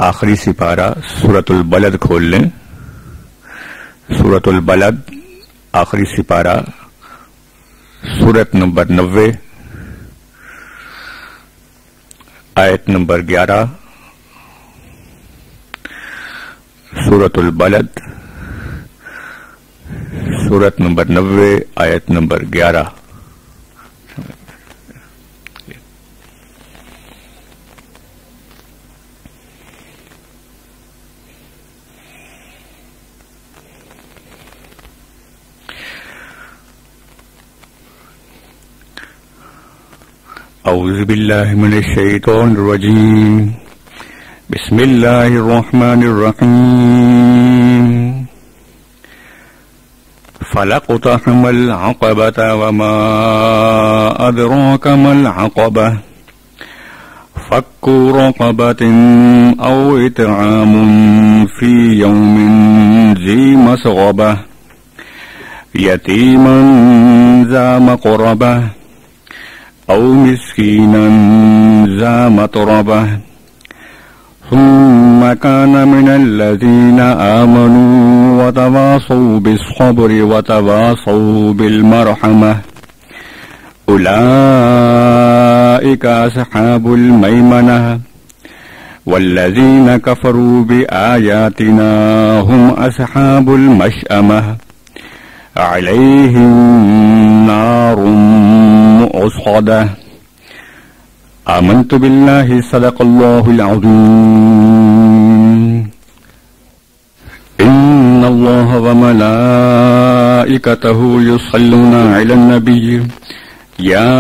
آخری سپارہ سورۃ البلد کھول لیں. سورۃ البلد آخری سپارہ سورت نمبر 90 آیت نمبر 11. سورۃ البلد سورت نمبر 90 آیت نمبر 11. اعوذ باللہ من الشیطان الرجیم. بسم اللہ الرحمن الرحیم. فلاقتحم العقبة وما أدراك ما العقبة فك رقبة أو إطعام في يوم ذي مسغبة يتيما ذا مقربة أو مسكينا ذا متربة ثم كان من الذين آمنوا وتواصوا بالصبر وتواصوا بالمرحمة أولئك أصحاب الميمنة والذين كفروا بآياتنا هم أصحاب المشأمة عليهم نار مؤصدة. آمنت بالله صدق الله العظيم. إن الله وملائكته يصلون على النبي يا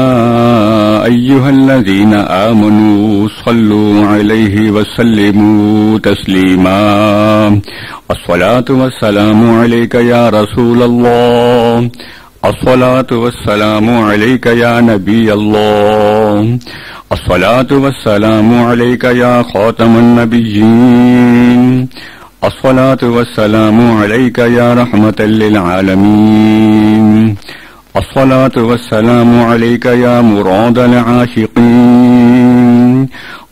أيها الذين آمنوا صلوا عليه وسلموا تسليما. الصلاة والسلام عليك يا رسول الله. الصلاة والسلام عليك يا نبي الله. الصلاة والسلام عليك يا خاتم النبيين. الصلاة والسلام عليك يا رحمة للعالمين. الصلاة والسلام عليك يا مراد العاشقين.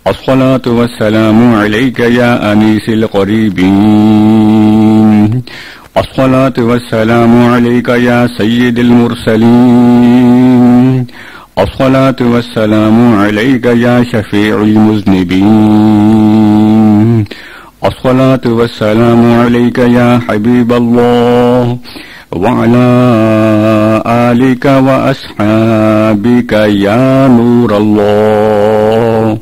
الصلاة والسلام عليك يا أنيس القريبين. الصلاة والسلام عليك يا سيد المرسلين. الصلاة والسلام عليك يا شفيع المذنبين. الصلاة والسلام عليك يا حبيب الله وعلى آلك وأصحابك يا نور الله.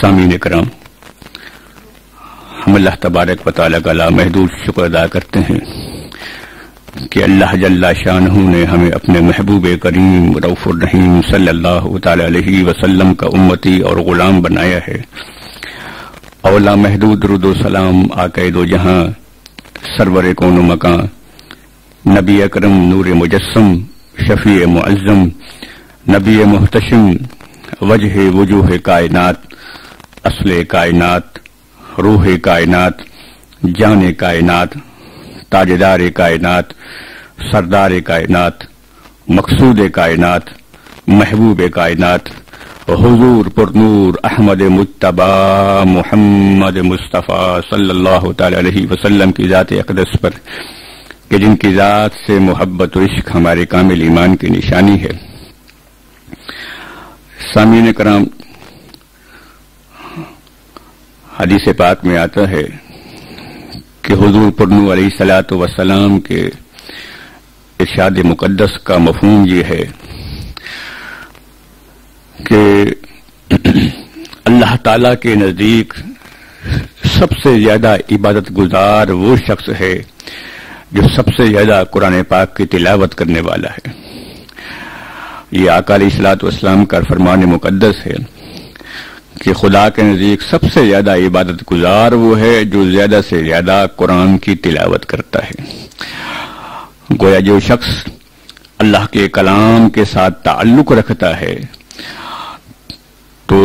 سامعین کرام، ہم اللہ تبارک و تعالیٰ کا لامحدود شکر ادا کرتے ہیں کہ اللہ جل شانہ نے ہمیں اپنے محبوب کریم رؤوف الرحیم صلی اللہ تعالی علیہ وسلم کا امتی اور غلام بنایا ہے. اور لامحدود درود و سلام آقا دو جہاں سرور کون و مکان نبی اکرم نور مجسم شفیع معظم نبی محتشم وجہ وجوہ کائنات اصل کائنات روح کائنات جان کائنات تاجدار کائنات سردار کائنات مقصود کائنات محبوب کائنات حضور پر نور احمد مجتبی محمد مصطفیٰ صلی اللہ تعالی علیہ وسلم کی ذات اقدس پر کہ جن کی ذات سے محبت و عشق ہمارے کامل ایمان کی نشانی ہے. سامعین کرام، حدیث پاک میں آتا ہے کہ حضور پر نور علیہ الصلوۃ والسلام کے ارشاد مقدس کا مفہوم یہ ہے کہ اللہ تعالی کے نزدیک سب سے زیادہ عبادت گزار وہ شخص ہے جو سب سے زیادہ قرآن پاک کی تلاوت کرنے والا ہے. یہ آقا علیہ الصلوۃ والسلام کا فرمان مقدس ہے کہ خدا کے نزدیک سب سے زیادہ عبادت گزار وہ ہے جو زیادہ سے زیادہ قرآن کی تلاوت کرتا ہے. گویا جو شخص اللہ کے کلام کے ساتھ تعلق رکھتا ہے تو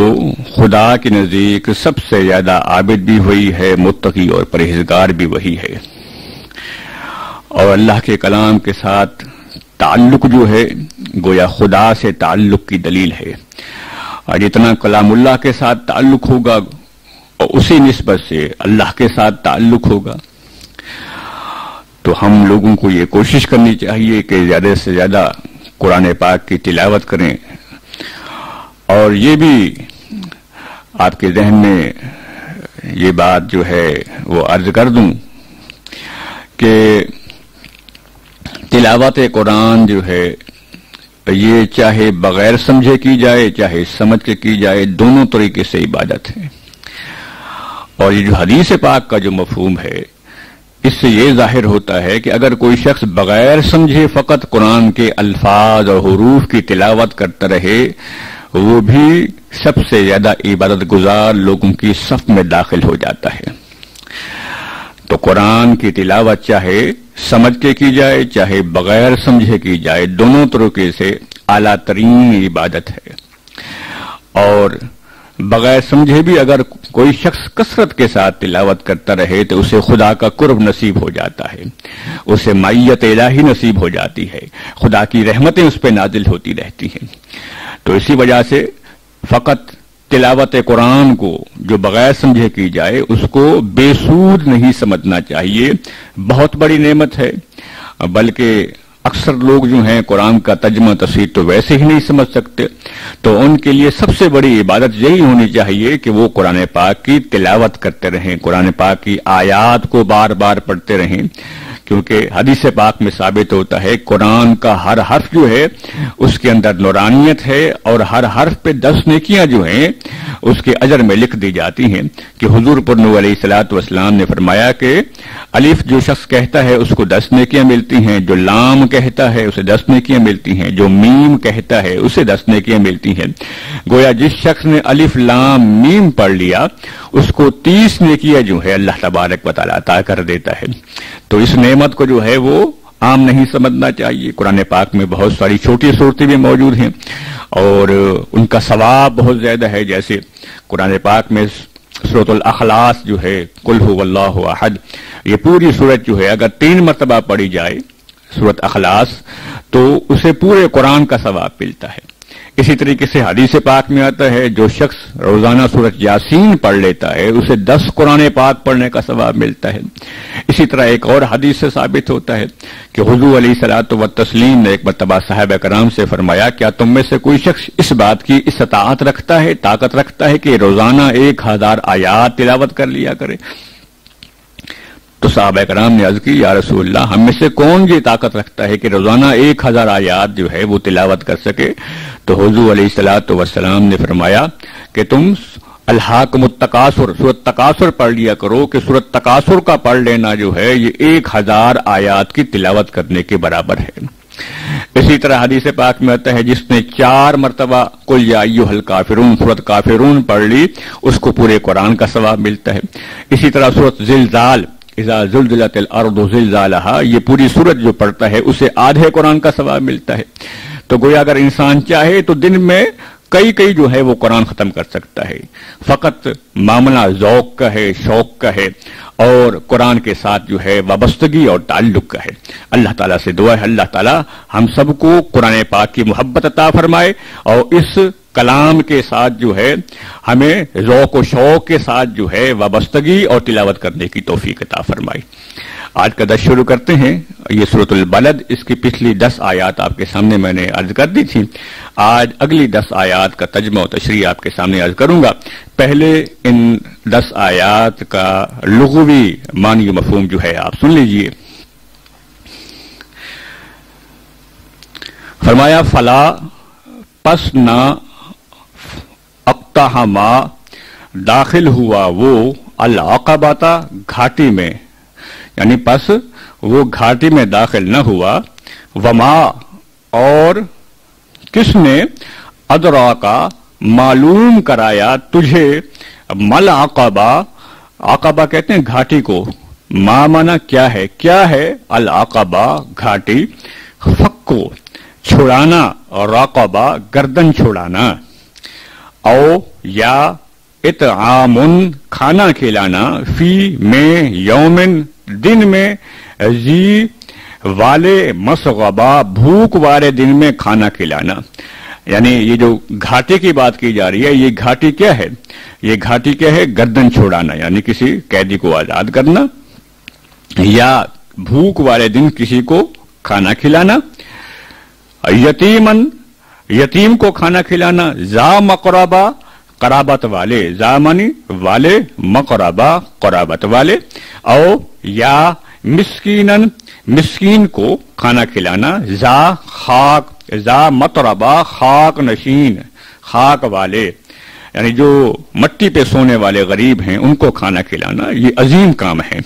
خدا کے نزدیک سب سے زیادہ عابد بھی وہی ہے، متقی اور پرہیزگار بھی وہی ہے. اور اللہ کے کلام کے ساتھ تعلق جو ہے گویا خدا سے تعلق کی دلیل ہے. اور جتنا کلام اللہ کے ساتھ تعلق ہوگا اور اسی نسبت سے اللہ کے ساتھ تعلق ہوگا، تو ہم لوگوں کو یہ کوشش کرنی چاہیے کہ زیادہ سے زیادہ قرآن پاک کی تلاوت کریں۔ اور یہ بھی آپ کے ذہن میں یہ بات جو ہے وہ عرض کر دوں کہ تلاوت قرآن جو ہے یہ چاہے بغیر سمجھے کی جائے چاہے سمجھ کے کی جائے، دونوں طریقے سے عبادت ہے۔ اور یہ جو حدیث پاک کا جو مفہوم ہے، اس سے یہ ظاہر ہوتا ہے کہ اگر کوئی شخص بغیر سمجھے فقط قرآن کے الفاظ اور حروف کی تلاوت کرتا رہے، وہ بھی سب سے زیادہ عبادت گزار لوگوں کی صف میں داخل ہو جاتا ہے۔ تو قرآن کی تلاوت چاہے سمجھ کے کی جائے چاہے بغیر سمجھے کی جائے، دونوں طریقے سے اعلیٰ ترین عبادت ہے۔ اور بغیر سمجھے بھی اگر کوئی شخص کثرت کے ساتھ تلاوت کرتا رہے تو اسے خدا کا قرب نصیب ہو جاتا ہے، اسے معیت الہی نصیب ہو جاتی ہے، خدا کی رحمتیں اس پہ نازل ہوتی رہتی ہیں۔ تو اسی وجہ سے فقط تلاوت قرآن کو جو بغیر سمجھے کی جائے اس کو بے سود نہیں سمجھنا چاہیے، بہت بڑی نعمت ہے۔ بلکہ اکثر لوگ جو ہیں قرآن کا ترجمہ تفسیر تو ویسے ہی نہیں سمجھ سکتے، تو ان کے لیے سب سے بڑی عبادت یہی ہونی چاہیے کہ وہ قرآن پاک کی تلاوت کرتے رہیں، قرآن پاک کی آیات کو بار بار پڑھتے رہیں، کیونکہ حدیث پاک میں ثابت ہوتا ہے قرآن کا ہر حرف جو ہے اس کے اندر نورانیت ہے، اور ہر حرف پہ 10 نیکیاں جو ہیں اس کے اجر میں لکھ دی جاتی ہیں۔ کہ حضور پر نور علیہ الصلوۃ والسلام نے فرمایا کہ الف جو شخص کہتا ہے اس کو 10 نیکیاں ملتی ہیں، جو لام کہتا ہے اسے 10 نیکیاں ملتی ہیں، جو میم کہتا ہے اسے 10 نیکیاں ملتی ہیں۔ گویا جس شخص نے الف لام میم پڑھ لیا اس کو 30 نیکیاں جو ہے اللہ تبارک و تعالیٰ عطا کر دیتا ہے۔ تو اس نعمت کو جو ہے وہ عام نہیں سمجھنا چاہیے۔ قرآن پاک میں بہت ساری چھوٹی صورتیں بھی موجود ہیں اور ان کا ثواب بہت زیادہ ہے، جیسے قرآن پاک میں سورۃ الاخلاص جو ہے قل هو اللہ احد، یہ پوری سورت جو ہے اگر 3 مرتبہ پڑھی جائے سورۃ اخلاص تو اسے پورے قرآن کا ثواب ملتا ہے۔ اسی طریقے سے حدیث پاک میں آتا ہے جو شخص روزانہ سورۃ یاسین پڑھ لیتا ہے اسے 10 قرآن پاک پڑھنے کا ثواب ملتا ہے۔ اسی طرح ایک اور حدیث سے ثابت ہوتا ہے کہ حضور علیہ الصلوۃ والتسلیم نے ایک مرتبہ صحابہ کرام سے فرمایا کیا تم میں سے کوئی شخص اس بات کی استطاعت رکھتا ہے، طاقت رکھتا ہے کہ روزانہ 1000 آیات تلاوت کر لیا کرے؟ تو صحابہ کرام نے عرض کی یا رسول اللہ ہم میں سے کون یہ طاقت رکھتا ہے کہ روزانہ 1000 آیات جو ہے وہ تلاوت کر سکے؟ تو حضور علیہ الصلوۃ والسلام نے فرمایا کہ تم الہاکم التکاثر سورۃ تکاثر پڑھ لیا کرو، کہ سورۃ تکاثر کا پڑھ لینا جو ہے یہ 1000 آیات کی تلاوت کرنے کے برابر ہے۔ اسی طرح حدیث پاک میں آتا ہے جس نے 4 مرتبہ قل یا ایھا الکافرون سورۃ کافرون پڑھ لی اس کو پورے قرآن کا ثواب ملتا ہے۔ اسی طرح سورۃ زلزال اذا زلزلت الارض زلزالها، یہ پوری سورت جو پڑھتا ہے اسے آدھے قرآن کا ثواب ملتا ہے۔ تو گویا اگر انسان چاہے تو دن میں کئی جو ہے وہ قرآن ختم کر سکتا ہے، فقط معاملہ ذوق کا ہے، شوق کا ہے، اور قرآن کے ساتھ جو ہے وابستگی اور تعلق کا ہے۔ اللہ تعالیٰ سے دعا ہے اللہ تعالیٰ ہم سب کو قرآن پاک کی محبت عطا فرمائے اور اس کلام کے ساتھ جو ہے ہمیں ذوق و شوق کے ساتھ جو ہے وابستگی اور تلاوت کرنے کی توفیق عطا فرمائے۔ آج کا درس شروع کرتے ہیں۔ یہ سورۃ البلد، اس کی پچھلی 10 آیات آپ کے سامنے میں نے عرض کر دی تھی۔ آج اگلی 10 آیات کا ترجمہ و تشریح آپ کے سامنے عرض کروں گا۔ پہلے ان 10 آیات کا لغوی معنی و مفہوم جو ہے آپ سن لیجئے۔ فرمایا فلا پس نہ اقتحما داخل ہوا وہ العقبہ گھاٹی میں، یعنی پس وہ گھاٹی میں داخل نہ ہوا، وما اور کس نے ادراکا معلوم کرایا تجھے مل عقبہ، عقبہ کہتے ہیں گھاٹی کو، ما مانا کیا ہے العقبہ گھاٹی، فکو چھڑانا اور راقبہ گردن چھڑانا، او یا اطعام کھانا کھلانا، فی میں یومن دن میں، ذی والے مسغبہ بھوک والے دن میں کھانا کھلانا۔ یعنی یہ جو گھاٹی کی بات کی جا رہی ہے، یہ گھاٹی کیا ہے؟ یہ گھاٹی کیا ہے؟ گردن چھوڑانا، یعنی کسی قیدی کو آزاد کرنا، یا بھوک والے دن کسی کو کھانا کھلانا، یتیمن یتیم کو کھانا کھلانا، ذا مقربہ قرابت والے، ذا معنی والے، مقربہ قرابت والے، او یا مسکینن مسکین کو کھانا کھلانا، ذا خاک، ذا مطربہ خاک نشین، خاک والے، یعنی جو مٹی پہ سونے والے غریب ہیں ان کو کھانا کھلانا، یہ عظیم کام ہے۔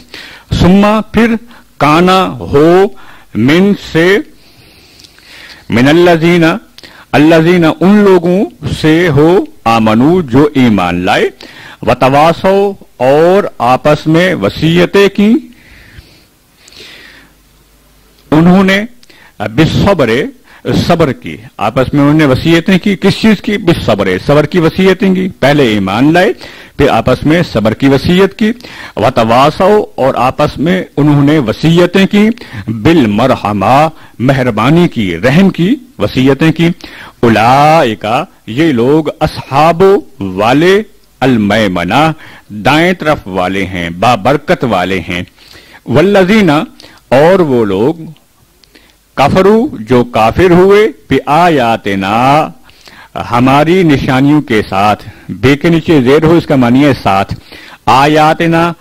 ثم پھر کانا ہو من سے، من الذین، الذین ان لوگوں سے ہو، آمنو جو ایمان لائے، وتواصوا اور آپس میں وصیتیں کی، انہوں نے بالصبر صبر کی، آپس میں انہوں نے وصیتیں کی، کس چیز کی؟ بالصبر، صبر کی وصیتیں کی، پہلے ایمان لائے پھر آپس میں صبر کی وصیت کی، وتواصوا اور آپس میں انہوں نے وصیتیں کی، بالمرحمہ مہربانی کی، رحم کی وصیتیں کی، اولئک یہ لوگ اصحاب والے، المیمنہ دائیں طرف والے ہیں، بابرکت والے ہیں، والذین اور وہ لوگ، کفرو جو کافر ہوئے، بآیاتنا ہماری نشانیوں کے ساتھ، بے کے نیچے زیر ہو اس کا معنی ہے ساتھ، آیاتنا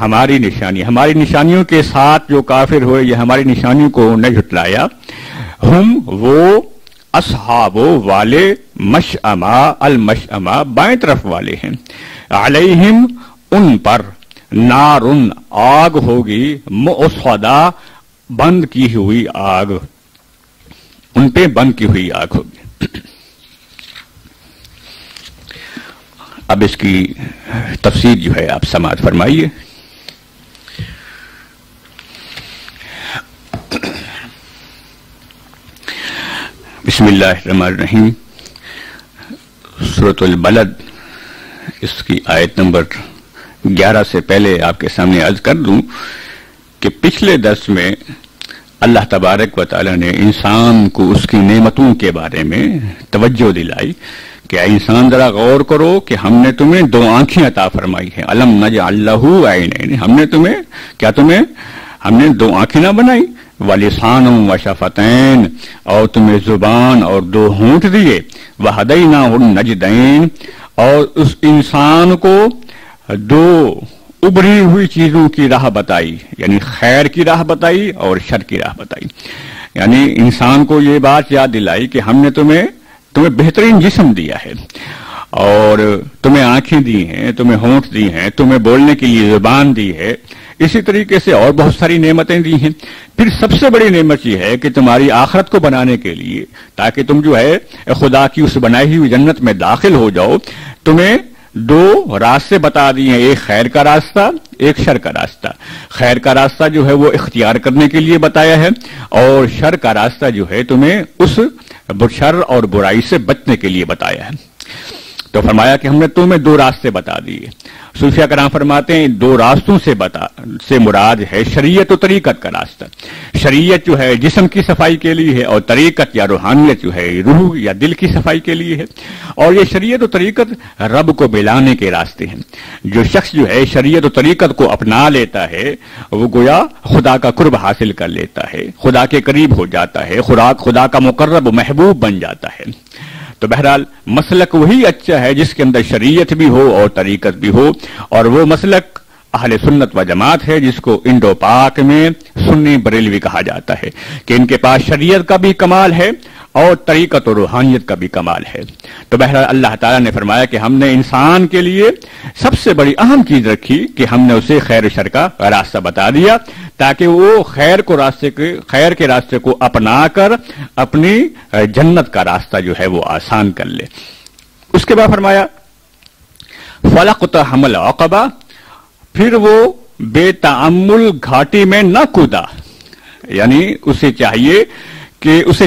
ہماری نشانی، ہماری نشانیوں کے ساتھ جو کافر ہوئے، یہ ہماری نشانیوں کو نہ جھٹلایا، ہم وہ اصحاب والے، مشأمہ المشأمہ بائیں طرف والے ہیں، علیہم ان پر، نارن آگ ہوگی، مؤصدہ بند کی ہوئی آگ، ان پہ بند کی ہوئی آگ ہوگی۔ اب اس کی تفسیر جو ہے آپ سماعت فرمائیے۔ بسم اللہ الرحمن الرحیم، سورۃ البلد، اس کی آیت نمبر 11 سے پہلے آپ کے سامنے عرض کر دوں کہ پچھلے درس میں اللہ تبارک و تعالی نے انسان کو اس کی نعمتوں کے بارے میں توجہ دلائی کہ اے انسان ذرا غور کرو کہ ہم نے تمہیں 2 آنکھیں عطا فرمائی ہیں، الم نجعل لہ عینین، ہم نے تمہیں 2 آنکھیں نہ بنائی، ولسان و شفتین، اور تمہیں زبان اور 2 ہونٹ دیے، وہدیناہ النجدین، اور اس انسان کو 2 ابری ہوئی چیزوں کی راہ بتائی، یعنی خیر کی راہ بتائی اور شر کی راہ بتائی، یعنی انسان کو یہ بات یاد دلائی کہ ہم نے تمہیں بہترین جسم دیا ہے، اور تمہیں آنکھیں دی ہیں، تمہیں ہونٹ دی ہیں، تمہیں بولنے کے لیے زبان دی ہے، اسی طریقے سے اور بہت ساری نعمتیں دی ہیں۔ پھر سب سے بڑی نعمت یہ ہے کہ تمہاری آخرت کو بنانے کے لیے، تاکہ تم جو ہے خدا کی اس بنائی ہوئی جنت میں داخل ہو جاؤ، تمہیں 2 راستے بتا دیے ہیں، ایک خیر کا راستہ، ایک شر کا راستہ۔ خیر کا راستہ جو ہے وہ اختیار کرنے کے لیے بتایا ہے، اور شر کا راستہ جو ہے تمہیں اس شر اور برائی سے بچنے کے لیے بتایا ہے۔ تو فرمایا کہ ہم نے تمہیں 2 راستے بتا دیے۔ صوفیہ کرام فرماتے ہیں 2 راستوں سے مراد ہے شریعت و طریقت کا راستہ۔ شریعت جو ہے جسم کی صفائی کے لیے ہے، اور طریقت یا روحانیت جو ہے روح یا دل کی صفائی کے لیے ہے، اور یہ شریعت و طریقت رب کو ملانے کے راستے ہیں۔ جو شخص جو ہے شریعت و طریقت کو اپنا لیتا ہے، وہ گویا خدا کا قرب حاصل کر لیتا ہے، خدا کے قریب ہو جاتا ہے، خدا کا مقرب محبوب بن جاتا ہے۔ تو بہرحال مسلک وہی اچھا ہے جس کے اندر شریعت بھی ہو اور طریقت بھی ہو، اور وہ مسلک اہل سنت و جماعت ہے، جس کو انڈو پاک میں سنی بریلوی کہا جاتا ہے، کہ ان کے پاس شریعت کا بھی کمال ہے اور طریقت و روحانیت کا بھی کمال ہے۔ تو بہرحال اللہ تعالیٰ نے فرمایا کہ ہم نے انسان کے لیے سب سے بڑی اہم چیز رکھی کہ ہم نے اسے خیر و شر کا راستہ بتا دیا، تاکہ وہ خیر کے راستے کو اپنا کر اپنی جنت کا راستہ جو ہے وہ آسان کر لے۔ اس کے بعد فرمایا فلقتحم العقبہ، پھر وہ بے تأمل گھاٹی میں نہ کودا، یعنی اسے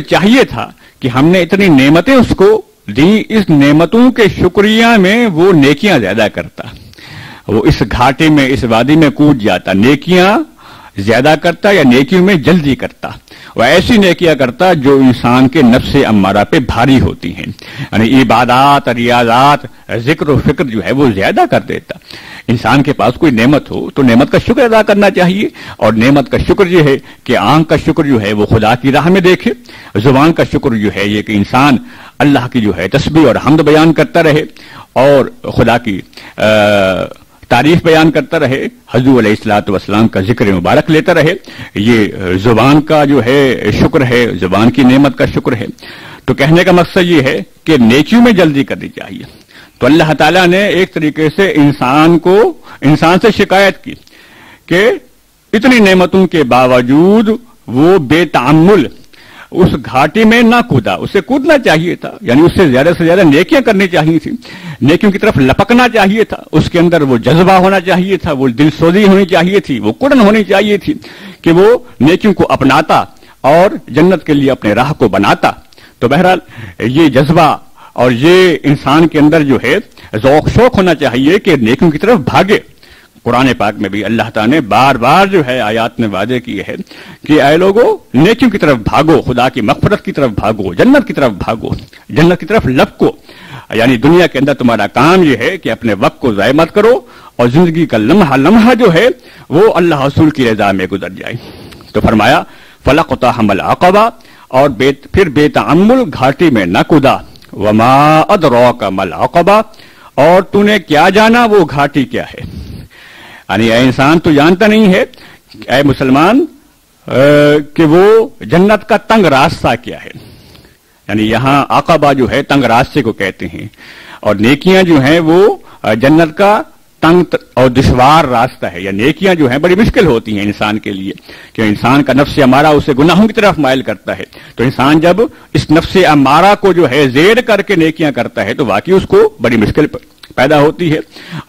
چاہیے تھا کہ ہم نے اتنی نعمتیں اس کو دی، اس نعمتوں کے شکریہ میں وہ نیکیاں زیادہ کرتا، وہ اس گھاٹی میں، اس وادی میں کود جاتا، نیکیاں زیادہ کرتا یا نیکیوں میں جلدی کرتا۔ وہ ایسی نیکیاں کرتا جو انسان کے نفس امارہ پہ بھاری ہوتی ہیں، یعنی عبادات، ریاضات، ذکر و فکر جو ہے وہ زیادہ کر دیتا۔ انسان کے پاس کوئی نعمت ہو تو نعمت کا شکر ادا کرنا چاہیے، اور نعمت کا شکر یہ ہے کہ آنکھ کا شکر جو ہے وہ خدا کی راہ میں دیکھے، زبان کا شکر جو ہے یہ کہ انسان اللہ کی جو ہے تسبیح اور حمد بیان کرتا رہے اور خدا کی تعریف بیان کرتا رہے، حضور علیہ الصلوۃ والسلام کا ذکر مبارک لیتا رہے۔ یہ زبان کا جو ہے شکر ہے، زبان کی نعمت کا شکر ہے۔ تو کہنے کا مقصد یہ ہے کہ نیکیوں میں جلدی کرنی چاہیے۔ تو اللہ تعالیٰ نے ایک طریقے سے انسان سے شکایت کی کہ اتنی نعمتوں کے باوجود وہ بے تعمل اس گھاٹی میں نہ کودا، اسے کودنا چاہیے تھا، یعنی اس سے زیادہ نیکیاں کرنی چاہیے تھی، نیکیوں کی طرف لپکنا چاہیے تھا، اس کے اندر وہ جذبہ ہونا چاہیے تھا، وہ دل سوزی ہونی چاہیے تھی، وہ کڑن ہونی چاہیے تھی کہ وہ نیکیوں کو اپناتا اور جنت کے لیے اپنے راہ کو بناتا۔ تو بہرحال یہ جذبہ اور یہ انسان کے اندر جو ہے ذوق شوق ہونا چاہیے کہ نیکیوں کی طرف بھاگے۔ قرآن پاک میں بھی اللہ تعالیٰ نے بار بار جو ہے آیات میں وعدے کیے ہیں کہ اے لوگو نیکیوں کی طرف بھاگو، خدا کی مغفرت کی طرف بھاگو، جنت کی طرف بھاگو، جنت کی طرف لپکو۔ یعنی دنیا کے اندر تمہارا کام یہ ہے کہ اپنے وقت کو ضائع مت کرو اور زندگی کا لمحہ جو ہے وہ اللہ رسول کی رضا میں گزر جائے۔ تو فرمایا فلقتحم العقبہ، اور پھر بے تعمل گھاٹی میں نہ کودا، وما ادراک ما العقبہ، اور تو نے کیا جانا وہ گھاٹی کیا ہے۔ یعنی اے انسان تو جانتا نہیں ہے، اے مسلمان، کہ وہ جنت کا تنگ راستہ کیا ہے۔ یعنی یہاں عقبہ جو ہے تنگ راستے کو کہتے ہیں، اور نیکیاں جو ہیں وہ جنت کا تنگ اور دشوار راستہ ہے، یا نیکیاں جو ہیں بڑی مشکل ہوتی ہیں انسان کے لیے، کہ انسان کا نفس امارہ اسے گناہوں کی طرف مائل کرتا ہے۔ تو انسان جب اس نفس امارہ کو جو ہے زیر کر کے نیکیاں کرتا ہے تو واقعی اس کو بڑی مشکل پیدا ہوتی ہے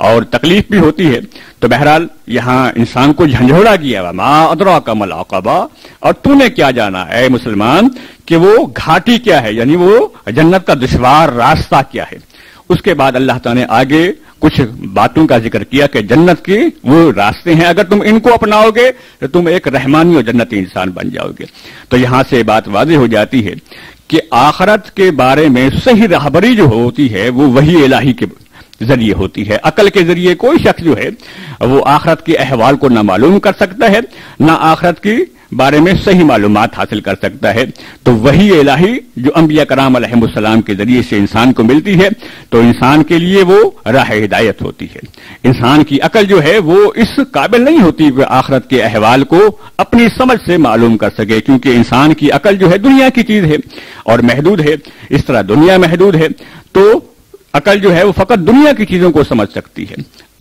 اور تکلیف بھی ہوتی ہے۔ تو بہرحال یہاں انسان کو جھنجھوڑا کیا، وما ادراک ما العقبہ، اور تو نے کیا جانا اے مسلمان کہ وہ گھاٹی کیا ہے، یعنی وہ جنت کا دشوار راستہ کیا ہے۔ اس کے بعد اللہ تعالیٰ نے آگے کچھ باتوں کا ذکر کیا کہ جنت کی وہ راستے ہیں، اگر تم ان کو اپناؤ گے تو تم ایک رحمانی اور جنتی انسان بن جاؤ گے۔ تو یہاں سے بات واضح ہو جاتی ہے کہ آخرت کے بارے میں صحیح رہبری جو ہوتی ہے وہ وحی الہی کے ذریعے ہوتی ہے۔ عقل کے ذریعے کوئی شخص جو ہے وہ آخرت کے احوال کو نہ معلوم کر سکتا ہے، نہ آخرت کی بارے میں صحیح معلومات حاصل کر سکتا ہے۔ تو وحی الہی جو انبیاء کرام علیہم السلام کے ذریعے سے انسان کو ملتی ہے تو انسان کے لیے وہ راہ ہدایت ہوتی ہے۔ انسان کی عقل جو ہے وہ اس قابل نہیں ہوتی کہ آخرت کے احوال کو اپنی سمجھ سے معلوم کر سکے، کیونکہ انسان کی عقل جو ہے دنیا کی چیز ہے اور محدود ہے، اس طرح دنیا محدود ہے۔ تو عقل جو ہے وہ فقط دنیا کی چیزوں کو سمجھ سکتی ہے،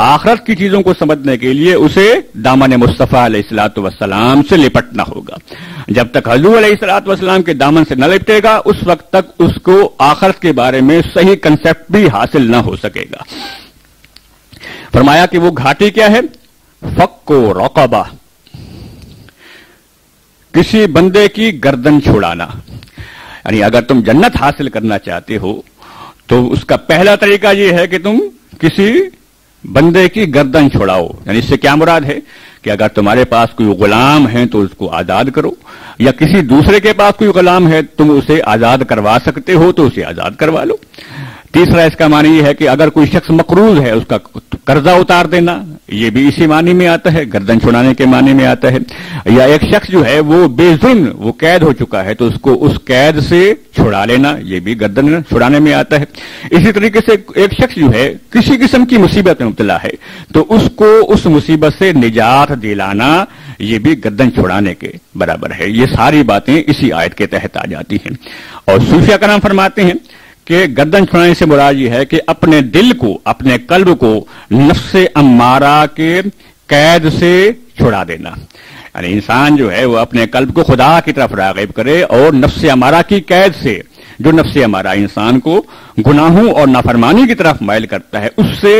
آخرت کی چیزوں کو سمجھنے کے لیے اسے دامن مصطفیٰ علیہ الصلوۃ والسلام سے لپٹنا ہوگا۔ جب تک حضور علیہ الصلوۃ والسلام کے دامن سے نہ لپٹے گا اس وقت تک اس کو آخرت کے بارے میں صحیح کنسپٹ بھی حاصل نہ ہو سکے گا۔ فرمایا کہ وہ گھاٹی کیا ہے؟ فک و رقبہ، کسی بندے کی گردن چھڑانا۔ یعنی اگر تم جنت حاصل کرنا چاہتے ہو تو اس کا پہلا طریقہ یہ ہے کہ تم کسی بندے کی گردن چھڑاؤ۔ یعنی اس سے کیا مراد ہے کہ اگر تمہارے پاس کوئی غلام ہے تو اس کو آزاد کرو، یا کسی دوسرے کے پاس کوئی غلام ہے تم اسے آزاد کروا سکتے ہو تو اسے آزاد کروا لو۔ تیسرا اس کا معنی یہ ہے کہ اگر کوئی شخص مقروض ہے اس کا قرضہ اتار دینا، یہ بھی اسی معنی میں آتا ہے، گردن چھڑانے کے معنی میں آتا ہے۔ یا ایک شخص جو ہے وہ بے ظلم وہ قید ہو چکا ہے تو اس کو اس قید سے چھڑا لینا، یہ بھی گردن چھڑانے میں آتا ہے۔ اسی طریقے سے ایک شخص جو ہے کسی قسم کی مصیبت میں مبتلا ہے تو اس کو اس مصیبت سے نجات دلانا، یہ بھی گردن چھڑانے کے برابر ہے۔ یہ ساری باتیں اسی آیت کے تحت آ جاتی ہیں۔ اور صوفیہ کرام فرماتے ہیں کہ گردن چھڑانے سے مراد یہ ہے کہ اپنے دل کو، اپنے قلب کو نفس امارہ کے قید سے چھڑا دینا۔ یعنی انسان جو ہے وہ اپنے قلب کو خدا کی طرف راغب کرے اور نفس امارہ کی قید سے، جو نفس امارہ انسان کو گناہوں اور نافرمانی کی طرف مائل کرتا ہے، اس سے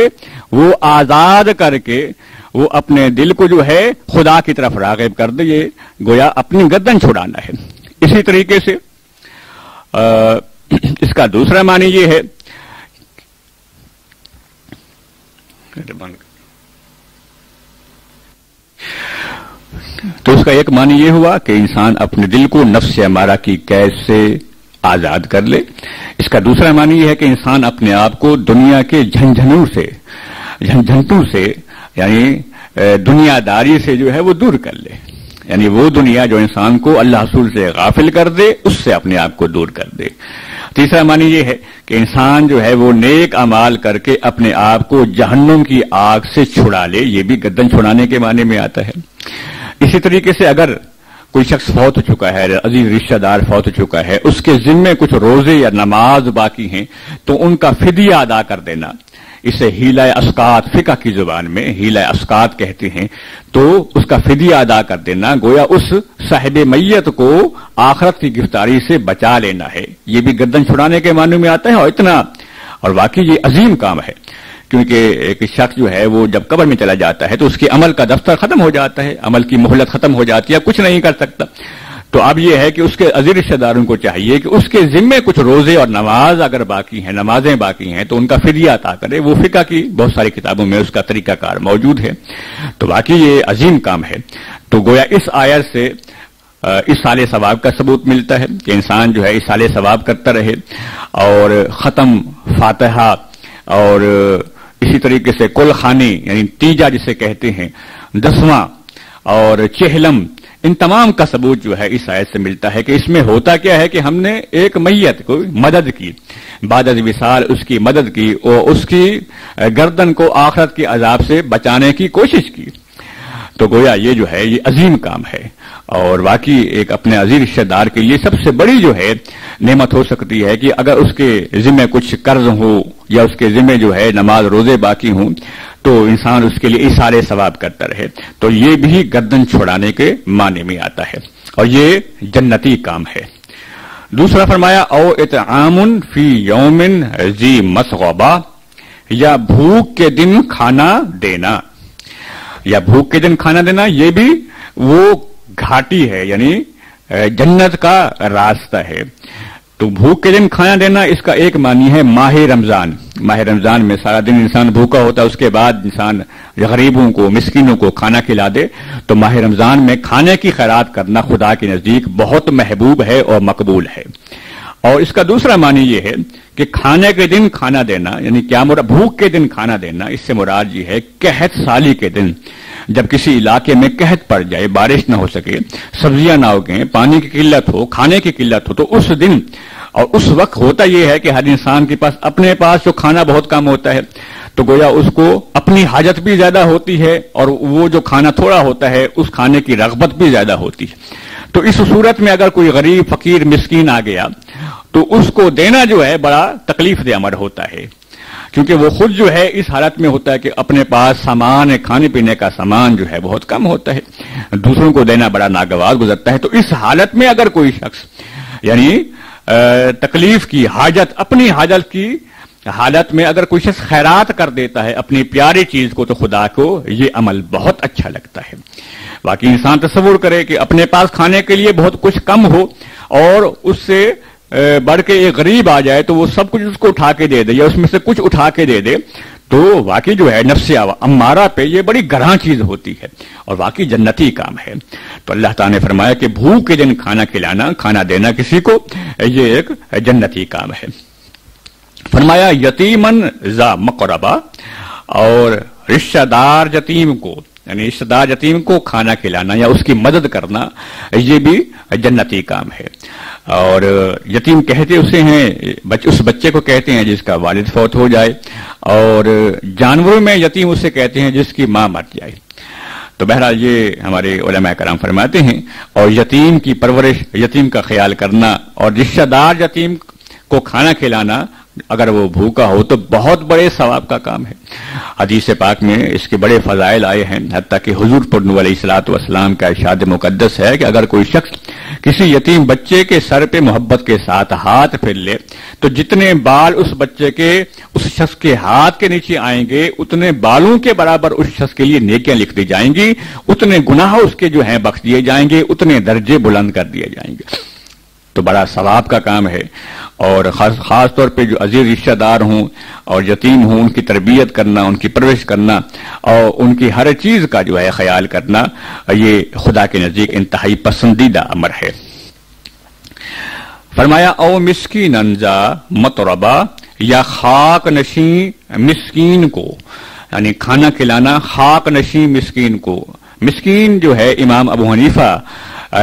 وہ آزاد کر کے وہ اپنے دل کو جو ہے خدا کی طرف راغب کر دے، یہ گویا اپنی گردن چھڑانا ہے۔ اسی طریقے سے اس کا دوسرا معنی یہ ہے تو اس کا ایک معنی یہ ہوا کہ انسان اپنے دل کو نفس امارہ کی قید سے آزاد کر لے. اس کا دوسرا معنی یہ ہے کہ انسان اپنے آپ کو دنیا کے جھنجھنٹوں سے یعنی دنیا داری سے جو ہے وہ دور کر لے. یعنی وہ دنیا جو انسان کو اللہ رسول سے غافل کر دے اس سے اپنے آپ کو دور کر دے. تیسرا معنی یہ ہے کہ انسان جو ہے وہ نیک اعمال کر کے اپنے آپ کو جہنم کی آگ سے چھڑا لے. یہ بھی گردن چھڑانے کے معنی میں آتا ہے. اسی طریقے سے اگر کوئی شخص فوت ہو چکا ہے، عزیز رشتہ دار فوت ہو چکا ہے، اس کے ذمے کچھ روزے یا نماز باقی ہیں تو ان کا فدیہ ادا کر دینا، اسے حیلہ اسقاط فقہ کی زبان میں حیلہ اسقاط کہتے ہیں. تو اس کا فدیہ ادا کر دینا گویا اس صاحب میت کو آخرت کی گرفتاری سے بچا لینا ہے. یہ بھی گردن چھڑانے کے معنی میں آتا ہے. اور واقعی یہ عظیم کام ہے، کیونکہ ایک شخص جو ہے وہ جب قبر میں چلا جاتا ہے تو اس کے عمل کا دفتر ختم ہو جاتا ہے، عمل کی مہلت ختم ہو جاتی ہے، کچھ نہیں کر سکتا. تو اب یہ ہے کہ اس کے عزیز رشتہ داروں کو چاہیے کہ اس کے ذمے کچھ روزے اور نمازیں باقی ہیں تو ان کا فدیہ عطا کرے. وہ فقہ کی بہت ساری کتابوں میں اس کا طریقہ کار موجود ہے. تو واقعی یہ عظیم کام ہے. تو گویا اس آیت سے اصالِ ثواب کا ثبوت ملتا ہے کہ انسان جو ہے اصالِ ثواب کرتا رہے اور ختم، فاتحہ اور اسی طریقے سے کل خانی یعنی تیجا جسے کہتے ہیں، دسواں اور چہلم، ان تمام کا ثبوت جو ہے اس آیت سے ملتا ہے کہ اس میں ہوتا کیا ہے کہ ہم نے ایک میت کو مدد کی، بعد از وصال اس کی مدد کی اور اس کی گردن کو آخرت کے عذاب سے بچانے کی کوشش کی. تو گویا یہ جو ہے یہ عظیم کام ہے اور واقعی ایک اپنے عزیز رشتہ دار کے لیے سب سے بڑی جو ہے نعمت ہو سکتی ہے کہ اگر اس کے ذمہ کچھ قرض ہو یا اس کے ذمہ جو ہے نماز روزے باقی ہوں تو انسان اس کے لیے اثارِ ثواب کرتا رہے. تو یہ بھی گردن چھڑانے کے معنی میں آتا ہے اور یہ جنتی کام ہے. دوسرا فرمایا او اطعام فی یوم ذی مسغبہ، یا بھوک کے دن کھانا دینا، یہ بھی وہ گھاٹی ہے یعنی جنت کا راستہ ہے. تو بھوک کے دن کھانا دینا اس کا ایک معنی ہے ماہ رمضان میں سارا دن انسان بھوکا ہوتا ہے، اس کے بعد انسان غریبوں کو مسکینوں کو کھانا کھلا دے. تو ماہ رمضان میں کھانے کی خیرات کرنا خدا کے نزدیک بہت محبوب ہے اور مقبول ہے. اور اس کا دوسرا معنی یہ ہے کہ کھانے کے دن کھانا دینا یعنی کیا مراد، بھوک کے دن کھانا دینا اس سے مراد یہ ہے قحط سالی کے دن، جب کسی علاقے میں قحط پڑ جائے، بارش نہ ہو سکے، سبزیاں نہ اگیں، پانی کی قلت ہو، کھانے کی قلت ہو، تو اس دن اور اس وقت ہوتا یہ ہے کہ ہر انسان کے پاس اپنے پاس جو کھانا بہت کم ہوتا ہے تو گویا اس کو اپنی حاجت بھی زیادہ ہوتی ہے اور وہ جو کھانا تھوڑا ہوتا ہے اس کھانے کی رغبت بھی زیادہ ہوتی ہے. تو اس صورت میں اگر کوئی غریب فقیر مسکین آ گیا تو اس کو دینا جو ہے بڑا تکلیف دہ عمل ہوتا ہے، کیونکہ وہ خود جو ہے اس حالت میں ہوتا ہے کہ اپنے پاس سامان کھانے پینے کا سامان جو ہے بہت کم ہوتا ہے، دوسروں کو دینا بڑا ناگوار گزرتا ہے. تو اس حالت میں اگر کوئی شخص یعنی تکلیف کی حاجت، اپنی حاجت کی حالت میں اگر کوئی شخص خیرات کر دیتا ہے اپنی پیاری چیز کو تو خدا کو یہ عمل بہت اچھا لگتا ہے. باقی انسان تصور کرے کہ اپنے پاس کھانے کے لیے بہت کچھ کم ہو اور اس سے بڑھ کے ایک غریب آ جائے تو وہ سب کچھ اس کو اٹھا کے دے دے یا اس میں سے کچھ اٹھا کے دے دے، تو واقعی جو ہے نفس امارہ پہ یہ بڑی گراں چیز ہوتی ہے اور واقعی جنتی کام ہے. تو اللہ تعالیٰ نے فرمایا کہ بھوک کے دن کھانا کھلانا، کھانا دینا کسی کو، یہ ایک جنتی کام ہے. فرمایا یتیمن ذا مقربہ، اور رشتہ دار یتیم کو یعنی رشتہ دار یتیم کو کھانا کھلانا یا اس کی مدد کرنا یہ بھی جنتی کام ہے. اور یتیم کہتے اسے ہیں، اس بچے کو کہتے ہیں جس کا والد فوت ہو جائے، اور جانوروں میں یتیم اسے کہتے ہیں جس کی ماں مر جائے. تو بہرحال یہ ہمارے علماء کرام فرماتے ہیں. اور یتیم کی پرورش، یتیم کا خیال کرنا اور رشتہ دار یتیم کو کھانا کھلانا اگر وہ بھوکا ہو تو بہت بڑے ثواب کا کام ہے. حدیث پاک میں اس کے بڑے فضائل آئے ہیں، حتیٰ کہ حضور پر نور علیہ الصلوۃ والسلام کا ارشاد مقدس ہے کہ اگر کوئی شخص کسی یتیم بچے کے سر پہ محبت کے ساتھ ہاتھ پھیر لے تو جتنے بال اس بچے کے اس شخص کے ہاتھ کے نیچے آئیں گے اتنے بالوں کے برابر اس شخص کے لیے نیکیاں لکھ دی جائیں گی، اتنے گناہ اس کے جو ہیں بخش دیے جائیں گے، اتنے درجے بلند کر دیے جائیں گے. تو بڑا ثواب کا کام ہے. اور خاص طور پہ جو عزیز رشتہ دار ہوں اور یتیم ہوں ان کی تربیت کرنا، ان کی پرورش کرنا اور ان کی ہر چیز کا جو ہے خیال کرنا، یہ خدا کے نزدیک انتہائی پسندیدہ امر ہے۔ فرمایا او مسکینن ذا متربہ، یا خاک نشین مسکین کو، یعنی کھانا کھلانا خاک نشین مسکین کو۔ مسکین جو ہے امام ابو حنیفہ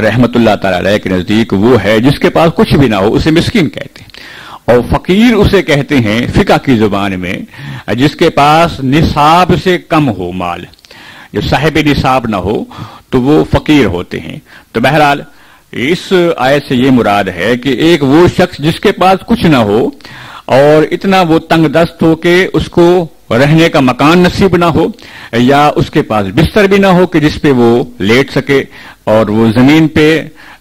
رحمت اللہ تعالی علیہ کے نزدیک وہ ہے جس کے پاس کچھ بھی نہ ہو، اسے مسکین کہتے ہیں، اور فقیر اسے کہتے ہیں فقہ کی زبان میں جس کے پاس نصاب سے کم ہو مال، جو صاحب نصاب نہ ہو تو وہ فقیر ہوتے ہیں۔ تو بہرحال اس آیت سے یہ مراد ہے کہ ایک وہ شخص جس کے پاس کچھ نہ ہو اور اتنا وہ تنگ دست ہو کہ اس کو رہنے کا مکان نصیب نہ ہو، یا اس کے پاس بستر بھی نہ ہو کہ جس پہ وہ لیٹ سکے اور وہ زمین پہ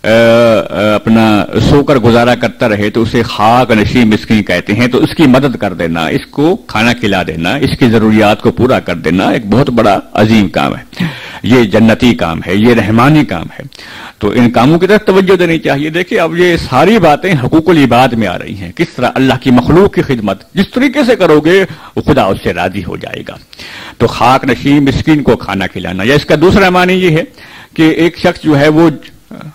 اپنا سو کر گزارا کرتا رہے، تو اسے خاک نشین مسکین کہتے ہیں۔ تو اس کی مدد کر دینا، اس کو کھانا کھلا دینا، اس کی ضروریات کو پورا کر دینا ایک بہت بڑا عظیم کام ہے، یہ جنتی کام ہے، یہ رحمانی کام ہے۔ تو ان کاموں کی طرف توجہ دینی چاہیے۔ دیکھیں اب یہ ساری باتیں حقوق العباد میں آ رہی ہیں، کس طرح اللہ کی مخلوق کی خدمت جس طریقے سے کرو گے خدا اس سے راضی ہو جائے گا۔ تو خاک نشین مسکین کو کھانا کھلانا، یا اس کا دوسرا معنی یہ ہے کہ ایک شخص جو ہے وہ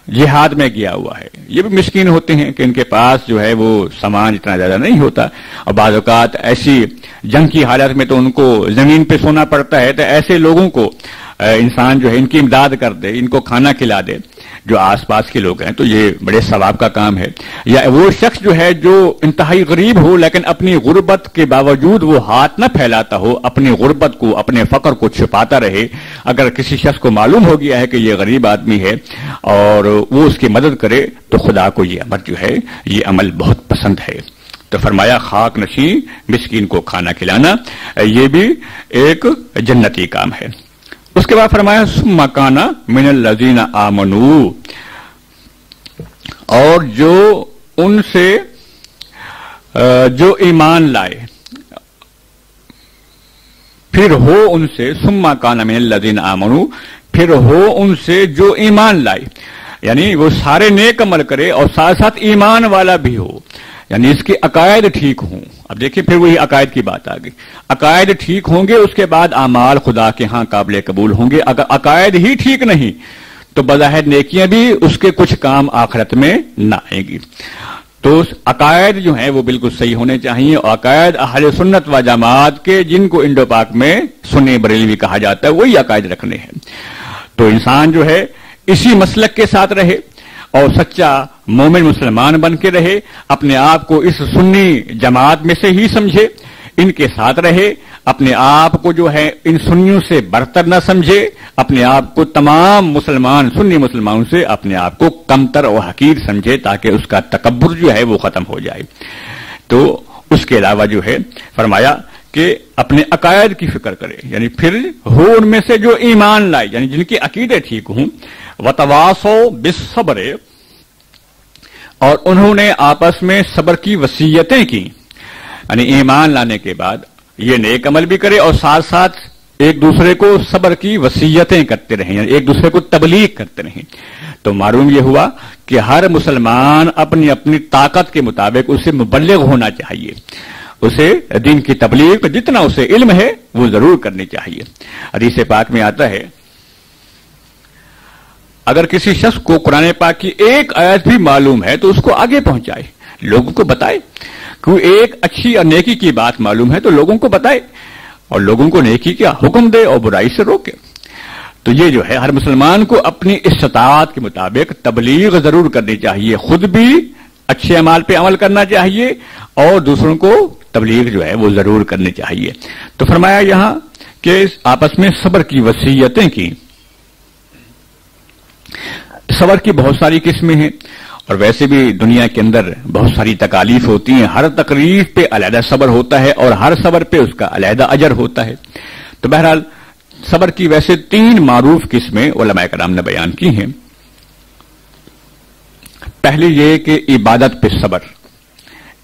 جہاد میں گیا ہوا ہے، یہ بھی مسکین ہوتے ہیں کہ ان کے پاس جو ہے وہ سامان اتنا زیادہ نہیں ہوتا، اور بعض اوقات ایسی جنگ کی حالت میں تو ان کو زمین پہ سونا پڑتا ہے، تو ایسے لوگوں کو انسان جو ہے ان کی امداد کر دے، ان کو کھانا کھلا دے جو آس پاس کے لوگ ہیں، تو یہ بڑے ثواب کا کام ہے۔ یا وہ شخص جو ہے جو انتہائی غریب ہو لیکن اپنی غربت کے باوجود وہ ہاتھ نہ پھیلاتا ہو، اپنی غربت کو، اپنے فقر کو چھپاتا رہے، اگر کسی شخص کو معلوم ہو گیا ہے کہ یہ غریب آدمی ہے اور وہ اس کی مدد کرے، تو خدا کو یہ امر جو ہے یہ عمل بہت پسند ہے۔ تو فرمایا خاک نشین مسکین کو کھانا کھلانا، یہ بھی ایک جنتی کام ہے۔ اس کے بعد فرمایا ثم کان من الذین آمنوا، اور جو ان سے جو ایمان لائے، پھر ہو ان سے، ثم کان من الذین آمنوا، پھر ہو ان سے جو ایمان لائے، یعنی وہ سارے نیک عمل کرے اور ساتھ ساتھ ایمان والا بھی ہو، یعنی اس کے عقائد ٹھیک ہوں۔ اب دیکھیں پھر وہی عقائد کی بات آ گئی، عقائد ٹھیک ہوں گے اس کے بعد اعمال خدا کے ہاں قابل قبول ہوں گے۔ اگر عقائد ہی ٹھیک نہیں تو بظاہر نیکیاں بھی اس کے کچھ کام آخرت میں نہ آئیں گی۔ تو عقائد جو ہیں وہ بالکل صحیح ہونے چاہیے، اور عقائد اہل سنت و جماعت کے جن کو انڈو پاک میں سنی بریلوی کہا جاتا ہے وہی عقائد رکھنے ہیں۔ تو انسان جو ہے اسی مسلک کے ساتھ رہے اور سچا مومن مسلمان بن کے رہے، اپنے آپ کو اس سنی جماعت میں سے ہی سمجھے، ان کے ساتھ رہے، اپنے آپ کو جو ہے ان سنیوں سے برتر نہ سمجھے، اپنے آپ کو تمام مسلمان سنی مسلمانوں سے اپنے آپ کو کمتر اور حقیر سمجھے، تاکہ اس کا تکبر جو ہے وہ ختم ہو جائے۔ تو اس کے علاوہ جو ہے فرمایا کہ اپنے عقائد کی فکر کرے، یعنی پھر ہو ان میں سے جو ایمان لائے، یعنی جن کے عقیدے ٹھیک ہوں، وتواصوا بالصبر، اور انہوں نے آپس میں صبر کی وصیتیں کی، یعنی ایمان لانے کے بعد یہ نیک عمل بھی کرے اور ساتھ ساتھ ایک دوسرے کو صبر کی وصیتیں کرتے رہیں، یعنی ایک دوسرے کو تبلیغ کرتے رہیں۔ تو معلوم یہ ہوا کہ ہر مسلمان اپنی اپنی طاقت کے مطابق اسے مبلغ ہونا چاہیے، اسے دین کی تبلیغ جتنا اسے علم ہے وہ ضرور کرنی چاہیے۔ حدیث پاک میں آتا ہے اگر کسی شخص کو قرآن پاک کی ایک آیت بھی معلوم ہے تو اس کو آگے پہنچائے، لوگوں کو بتائے، کوئی ایک اچھی اور نیکی کی بات معلوم ہے تو لوگوں کو بتائے اور لوگوں کو نیکی کا حکم دے اور برائی سے روکے۔ تو یہ جو ہے ہر مسلمان کو اپنی استطاعت کے مطابق تبلیغ ضرور کرنی چاہیے، خود بھی اچھے اعمال پہ عمل کرنا چاہیے اور دوسروں کو تبلیغ جو ہے وہ ضرور کرنی چاہیے۔ تو فرمایا یہاں کہ آپس میں صبر کی وصیتیں کی۔ صبر کی بہت ساری قسمیں ہیں، اور ویسے بھی دنیا کے اندر بہت ساری تکالیف ہوتی ہیں، ہر تکلیف پہ علیحدہ صبر ہوتا ہے اور ہر صبر پہ اس کا علیحدہ اجر ہوتا ہے۔ تو بہرحال صبر کی ویسے 3 معروف قسمیں علماء کرام نے بیان کی ہیں۔ پہلی یہ کہ عبادت پہ صبر۔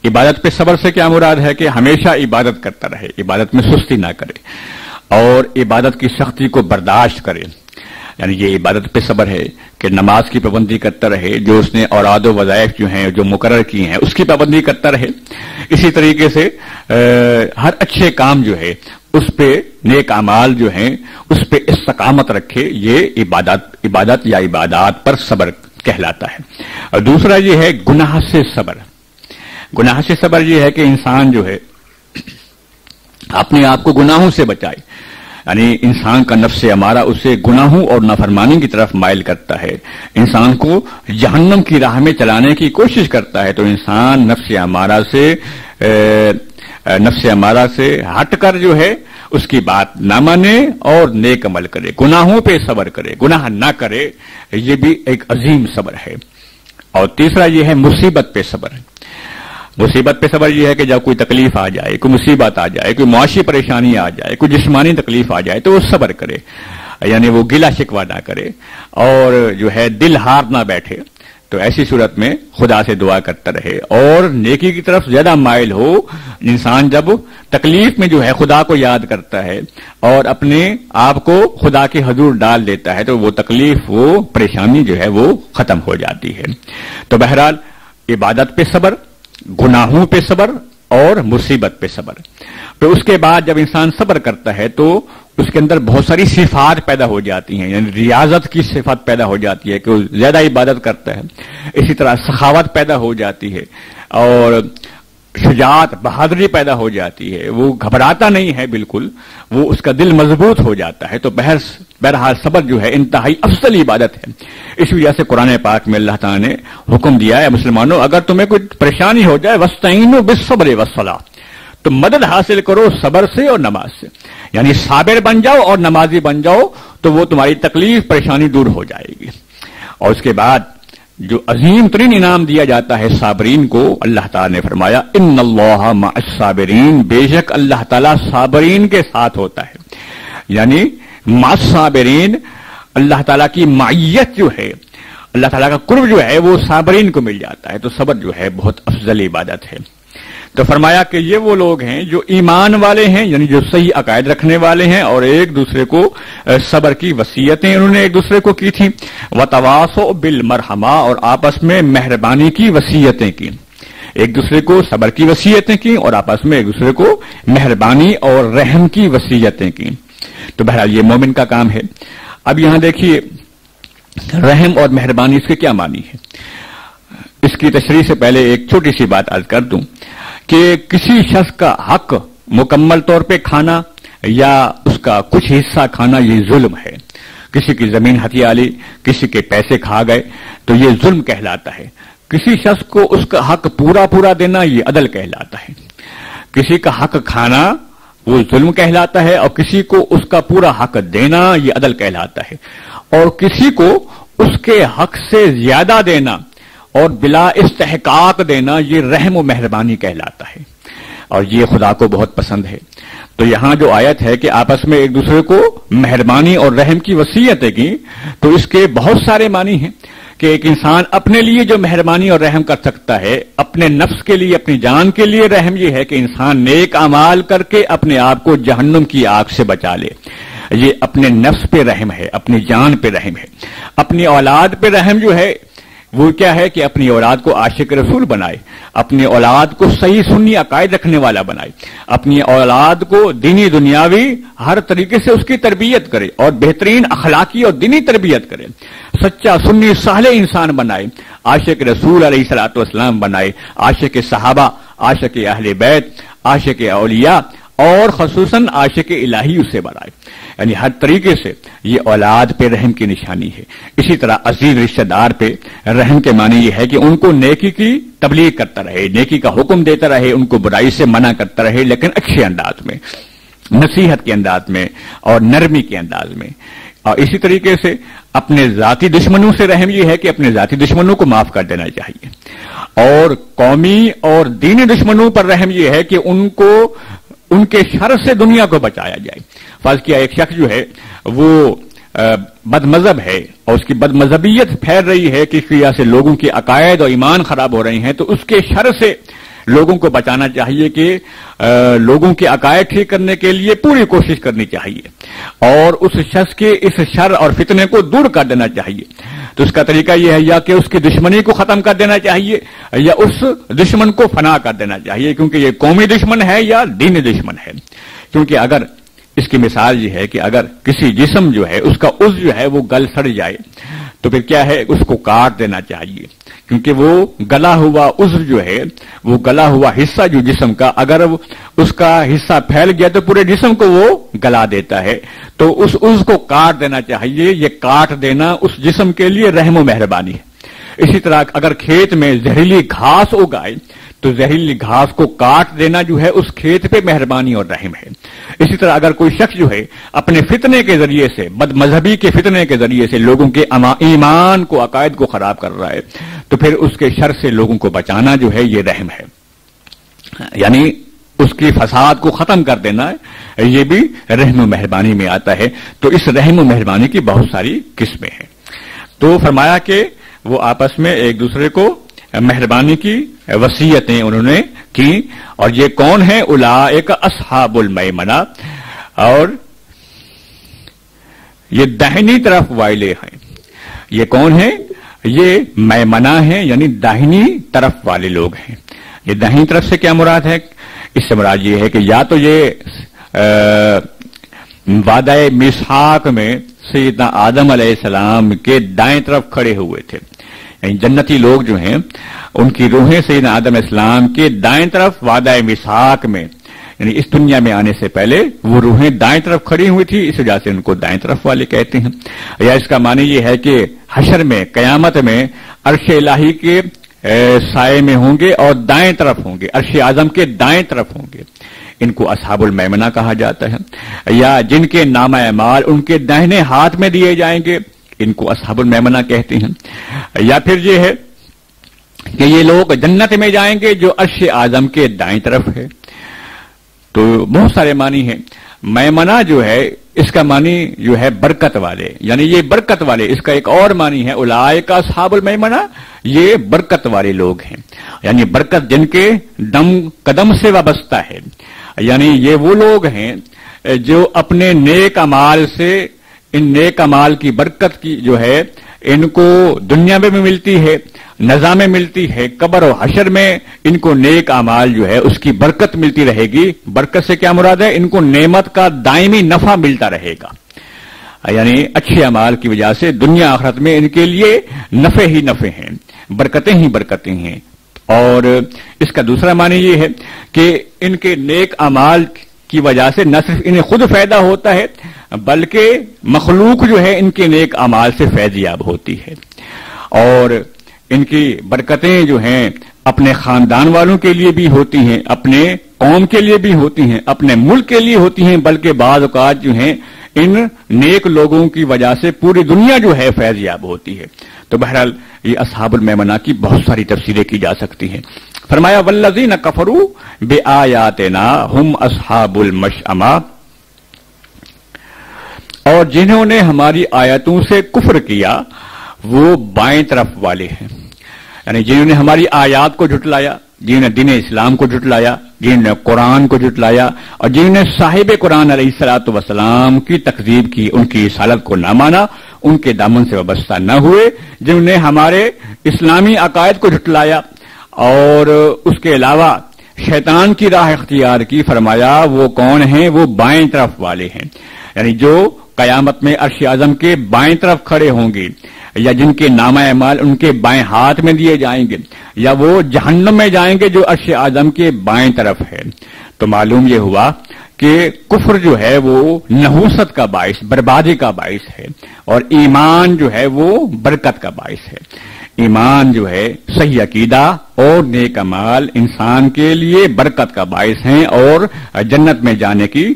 عبادت پہ صبر سے کیا مراد ہے کہ ہمیشہ عبادت کرتا رہے، عبادت میں سستی نہ کرے اور عبادت کی سختی کو برداشت کرے، یعنی یہ عبادت پہ صبر ہے کہ نماز کی پابندی کرتا رہے، جو اس نے اوراد و وظائف جو ہیں جو مقرر کی ہیں اس کی پابندی کرتا رہے، اسی طریقے سے ہر اچھے کام جو ہے اس پہ، نیک اعمال جو ہیں اس پہ استقامت رکھے، یہ عبادت یا عبادات پر صبر کہلاتا ہے۔ اور دوسرا یہ ہے گناہ سے صبر۔ گناہ سے صبر یہ ہے کہ انسان جو ہے اپنے آپ کو گناہوں سے بچائے، یعنی انسان کا نفس امارہ اسے گناہوں اور نافرمانی کی طرف مائل کرتا ہے، انسان کو جہنم کی راہ میں چلانے کی کوشش کرتا ہے، تو انسان نفس امارہ سے ہٹ کر جو ہے اس کی بات نہ مانے اور نیک عمل کرے، گناہوں پہ صبر کرے، گناہ نہ کرے، یہ بھی ایک عظیم صبر ہے۔ اور تیسرا یہ ہے مصیبت پہ صبر۔ مصیبت پہ صبر یہ ہے کہ جب کوئی تکلیف آ جائے، کوئی مصیبت آ جائے، کوئی معاشی پریشانی آ جائے، کوئی جسمانی تکلیف آ جائے تو وہ صبر کرے، یعنی وہ گلہ شکوہ نہ کرے اور جو ہے دل ہار نہ بیٹھے، تو ایسی صورت میں خدا سے دعا کرتا رہے اور نیکی کی طرف زیادہ مائل ہو۔ انسان جب تکلیف میں جو ہے خدا کو یاد کرتا ہے اور اپنے آپ کو خدا کے حضور ڈال دیتا ہے تو وہ تکلیف، وہ پریشانی جو ہے وہ ختم ہو جاتی ہے۔ تو بہرحال عبادت پہ صبر، گناہوں پہ صبر اور مصیبت پہ صبر۔ تو اس کے بعد جب انسان صبر کرتا ہے تو اس کے اندر بہت ساری صفات پیدا ہو جاتی ہیں، یعنی ریاضت کی صفات پیدا ہو جاتی ہے کہ وہ زیادہ عبادت کرتا ہے، اسی طرح سخاوت پیدا ہو جاتی ہے اور شجاعت، بہادری پیدا ہو جاتی ہے، وہ گھبراتا نہیں ہے بالکل، وہ اس کا دل مضبوط ہو جاتا ہے۔ تو بہرحال صبر جو ہے انتہائی افضل عبادت ہے۔ اس وجہ سے قرآن پاک میں اللہ تعالیٰ نے حکم دیا ہے مسلمانوں، اگر تمہیں کوئی پریشانی ہو جائے وَاسْتَعِینُوا بِالصَّبْرِ وَالصَّلَاةِ، تو مدد حاصل کرو صبر سے اور نماز سے، یعنی صابر بن جاؤ اور نمازی بن جاؤ تو وہ تمہاری تکلیف پریشانی دور ہو جائے گی۔ اور اس کے بعد جو عظیم ترین انعام دیا جاتا ہے صابرین کو، اللہ تعالیٰ نے فرمایا ان اللہ مع الصابرین، بے شک اللہ تعالیٰ صابرین کے ساتھ ہوتا ہے، یعنی مع الصابرین اللہ تعالیٰ کی معیت جو ہے، اللہ تعالیٰ کا قرب جو ہے وہ صابرین کو مل جاتا ہے۔ تو صبر جو ہے بہت افضل عبادت ہے۔ تو فرمایا کہ یہ وہ لوگ ہیں جو ایمان والے ہیں، یعنی جو صحیح عقائد رکھنے والے ہیں اور ایک دوسرے کو صبر کی وصیتیں انہوں نے ایک دوسرے کو کی تھیں، وتواصوا بالمرحمہ، اور آپس میں مہربانی کی وصیتیں کی، ایک دوسرے کو صبر کی وصیتیں کی اور آپس میں ایک دوسرے کو مہربانی اور رحم کی وصیتیں کی۔ تو بہرحال یہ مومن کا کام ہے۔ اب یہاں دیکھیے رحم اور مہربانی اس کے کیا معنی ہے، اس کی تشریح سے پہلے ایک چھوٹی سی بات عرض کر دوں کہ کسی شخص کا حق مکمل طور پہ کھانا یا اس کا کچھ حصہ کھانا یہ ظلم ہے۔ کسی کی زمین ہتھیا لی، کسی کے پیسے کھا گئے تو یہ ظلم کہلاتا ہے۔ کسی شخص کو اس کا حق پورا دینا یہ عدل کہلاتا ہے۔ کسی کا حق کھانا وہ ظلم کہلاتا ہے اور کسی کو اس کا پورا حق دینا یہ عدل کہلاتا ہے، اور کسی کو اس کے حق سے زیادہ دینا اور بلا استحقاق دینا یہ رحم و مہربانی کہلاتا ہے، اور یہ خدا کو بہت پسند ہے۔ تو یہاں جو آیت ہے کہ آپس میں ایک دوسرے کو مہربانی اور رحم کی وصیتیں کی، تو اس کے بہت سارے معنی ہیں کہ ایک انسان اپنے لیے جو مہربانی اور رحم کر سکتا ہے، اپنے نفس کے لیے، اپنی جان کے لیے رحم یہ ہے کہ انسان نیک اعمال کر کے اپنے آپ کو جہنم کی آگ سے بچا لے، یہ اپنے نفس پہ رحم ہے، اپنی جان پہ رحم ہے۔ اپنی اولاد پہ رحم جو ہے وہ کیا ہے کہ اپنی اولاد کو عاشق رسول بنائے، اپنی اولاد کو صحیح سنی عقائد رکھنے والا بنائے، اپنی اولاد کو دینی دنیاوی ہر طریقے سے اس کی تربیت کرے اور بہترین اخلاقی اور دینی تربیت کرے، سچا سنی صالح انسان بنائے، عاشق رسول علیہ الصلوۃ والسلام بنائے، عاشق صحابہ، عاشق اہل بیت، عاشق اولیاء اور خصوصاً عاشق الہی اسے بنائے، یعنی ہر طریقے سے یہ اولاد پہ رحم کی نشانی ہے۔ اسی طرح عزیز رشتہ دار پہ رحم کے معنی یہ ہے کہ ان کو نیکی کی تبلیغ کرتا رہے، نیکی کا حکم دیتا رہے، ان کو برائی سے منع کرتا رہے، لیکن اچھے انداز میں، نصیحت کے انداز میں اور نرمی کے انداز میں۔ اور اسی طریقے سے اپنے ذاتی دشمنوں سے رحم یہ ہے کہ اپنے ذاتی دشمنوں کو معاف کر دینا چاہیے، اور قومی اور دینی دشمنوں پر رحم یہ ہے کہ ان کو ان کے شر سے دنیا کو بچایا جائے۔ فرض کیا ایک شخص جو ہے وہ بد مذہب ہے اور اس کی بد مذہبیت پھیل رہی ہے کہ اس کی وجہ سے لوگوں کے عقائد اور ایمان خراب ہو رہے ہیں، تو اس کے شر سے لوگوں کو بچانا چاہیے کہ لوگوں کے عقائد ٹھیک کرنے کے لیے پوری کوشش کرنی چاہیے اور اس شخص کے اس شر اور فتنے کو دور کر دینا چاہیے. تو اس کا طریقہ یہ ہے یا کہ اس کی دشمنی کو ختم کر دینا چاہیے یا اس دشمن کو فنا کر دینا چاہیے، کیونکہ یہ قومی دشمن ہے یا دینی دشمن ہے. کیونکہ اگر اس کی مثال یہ ہے کہ اگر کسی جسم جو ہے اس کا عضو جو ہے وہ گل سڑ جائے تو پھر کیا ہے، اس کو کاٹ دینا چاہیے، کیونکہ وہ گلا ہوا عضو جو ہے، وہ گلا ہوا حصہ جو جسم کا، اگر اس کا حصہ پھیل گیا تو پورے جسم کو وہ گلا دیتا ہے. تو اس عضو کو کاٹ دینا چاہیے. یہ کاٹ دینا اس جسم کے لیے رحم و مہربانی ہے. اسی طرح اگر کھیت میں زہریلی گھاس اگائے تو زہریلی گھاس کو کاٹ دینا جو ہے اس کھیت پہ مہربانی اور رحم ہے. اسی طرح اگر کوئی شخص جو ہے اپنے فتنے کے ذریعے سے، بد مذہبی کے فتنے کے ذریعے سے لوگوں کے ایمان کو، عقائد کو خراب کر رہا ہے تو پھر اس کے شر سے لوگوں کو بچانا جو ہے یہ رحم ہے، یعنی اس کی فساد کو ختم کر دینا یہ بھی رحم و مہربانی میں آتا ہے. تو اس رحم و مہربانی کی بہت ساری قسمیں ہیں. تو فرمایا کہ وہ آپس میں ایک دوسرے کو مہربانی کی وصیتیں انہوں نے کی. اور یہ کون ہیں؟ اولئک اصحاب المیمنہ، اور یہ داہنی طرف والے ہیں. یہ کون ہیں؟ یہ میمنہ ہیں، یعنی داہنی طرف والے لوگ ہیں. یہ داہنی طرف سے کیا مراد ہے؟ اس سے مراد یہ ہے کہ یا تو یہ وعدہ میثاق میں سیدنا آدم علیہ السلام کے دائیں طرف کھڑے ہوئے تھے، یعنی جنتی لوگ جو ہیں ان کی روحیں سیدنا آدم علیہ السلام کے دائیں طرف وعدہ میثاق میں، یعنی اس دنیا میں آنے سے پہلے وہ روحیں دائیں طرف کھڑی ہوئی تھی، اس وجہ سے ان کو دائیں طرف والے کہتے ہیں. یا اس کا معنی یہ ہے کہ حشر میں، قیامت میں عرش الہی کے سائے میں ہوں گے اور دائیں طرف ہوں گے، عرش اعظم کے دائیں طرف ہوں گے. ان کو اصحاب المیمنہ کہا جاتا ہے. یا جن کے نامہ اعمال ان کے داہنے ہاتھ میں دیے جائیں گے، ان کو اصحاب المیمنہ کہتے ہیں. یا پھر یہ ہے کہ یہ لوگ جنت میں جائیں گے جو عرش اعظم کے دائیں طرف ہے. تو بہت سارے معنی ہیں. میمنہ جو ہے اس کا معنی جو ہے برکت والے، یعنی یہ برکت والے. اس کا ایک اور معنی ہے اولئک اصحاب المیمنہ، یہ برکت والے لوگ ہیں، یعنی برکت جن کے دم قدم سے وابستہ ہے. یعنی یہ وہ لوگ ہیں جو اپنے نیک اعمال سے، ان نیک اعمال کی برکت کی جو ہے ان کو دنیا میں بھی ملتی ہے، نظام میں ملتی ہے، قبر و حشر میں ان کو نیک اعمال جو ہے اس کی برکت ملتی رہے گی. برکت سے کیا مراد ہے؟ ان کو نعمت کا دائمی نفع ملتا رہے گا، یعنی اچھے اعمال کی وجہ سے دنیا آخرت میں ان کے لیے نفع ہی نفع ہیں، برکتیں ہی برکتیں ہیں. اور اس کا دوسرا معنی یہ ہے کہ ان کے نیک اعمال کی وجہ سے نہ صرف انہیں خود فائدہ ہوتا ہے بلکہ مخلوق جو ہے ان کے نیک اعمال سے فیض یاب ہوتی ہے. اور ان کی برکتیں جو ہیں اپنے خاندان والوں کے لیے بھی ہوتی ہیں، اپنے قوم کے لیے بھی ہوتی ہیں، اپنے ملک کے لیے ہوتی ہیں، بلکہ بعض اوقات جو ہیں ان نیک لوگوں کی وجہ سے پوری دنیا جو ہے فیض یاب ہوتی ہے. تو بہرحال یہ اصحاب المیمنہ کی بہت ساری تفسیریں کی جا سکتی ہیں. فرمایا والذین کفروا بآیاتنا ہم اصحاب المشأمہ، اور جنہوں نے ہماری آیتوں سے کفر کیا وہ بائیں طرف والے ہیں. یعنی جنہوں نے ہماری آیات کو جھٹلایا، جنہوں نے دین اسلام کو جھٹلایا، جنہوں نے قرآن کو جھٹلایا، اور جنہوں نے صاحب قرآن علیہ الصلوۃ والسلام کی تکذیب کی، ان کی رسالت کو نہ مانا، ان کے دامن سے وابستہ نہ ہوئے، جنہوں نے ہمارے اسلامی عقائد کو جھٹلایا اور اس کے علاوہ شیطان کی راہ اختیار کی. فرمایا وہ کون ہیں؟ وہ بائیں طرف والے ہیں، یعنی جو قیامت میں عرش اعظم کے بائیں طرف کھڑے ہوں گے، یا جن کے نامہ اعمال ان کے بائیں ہاتھ میں دیے جائیں گے، یا وہ جہنم میں جائیں گے جو عرش اعظم کے بائیں طرف ہے. تو معلوم یہ ہوا کہ کفر جو ہے وہ نحوست کا باعث، بربادی کا باعث ہے، اور ایمان جو ہے وہ برکت کا باعث ہے. ایمان جو ہے صحیح عقیدہ اور نیک اعمال انسان کے لیے برکت کا باعث ہیں اور جنت میں جانے کی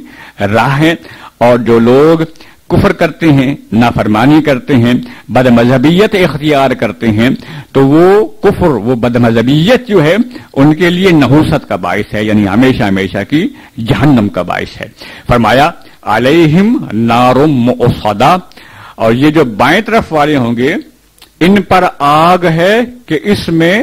راہ ہیں. اور جو لوگ کفر کرتے ہیں، نافرمانی کرتے ہیں، بد مذہبیت اختیار کرتے ہیں، تو وہ کفر، وہ بد مذہبیت جو ہے ان کے لیے نحوست کا باعث ہے، یعنی ہمیشہ ہمیشہ کی جہنم کا باعث ہے. فرمایا علیہم نار مؤصدہ، اور یہ جو بائیں طرف والے ہوں گے ان پر آگ ہے کہ اس میں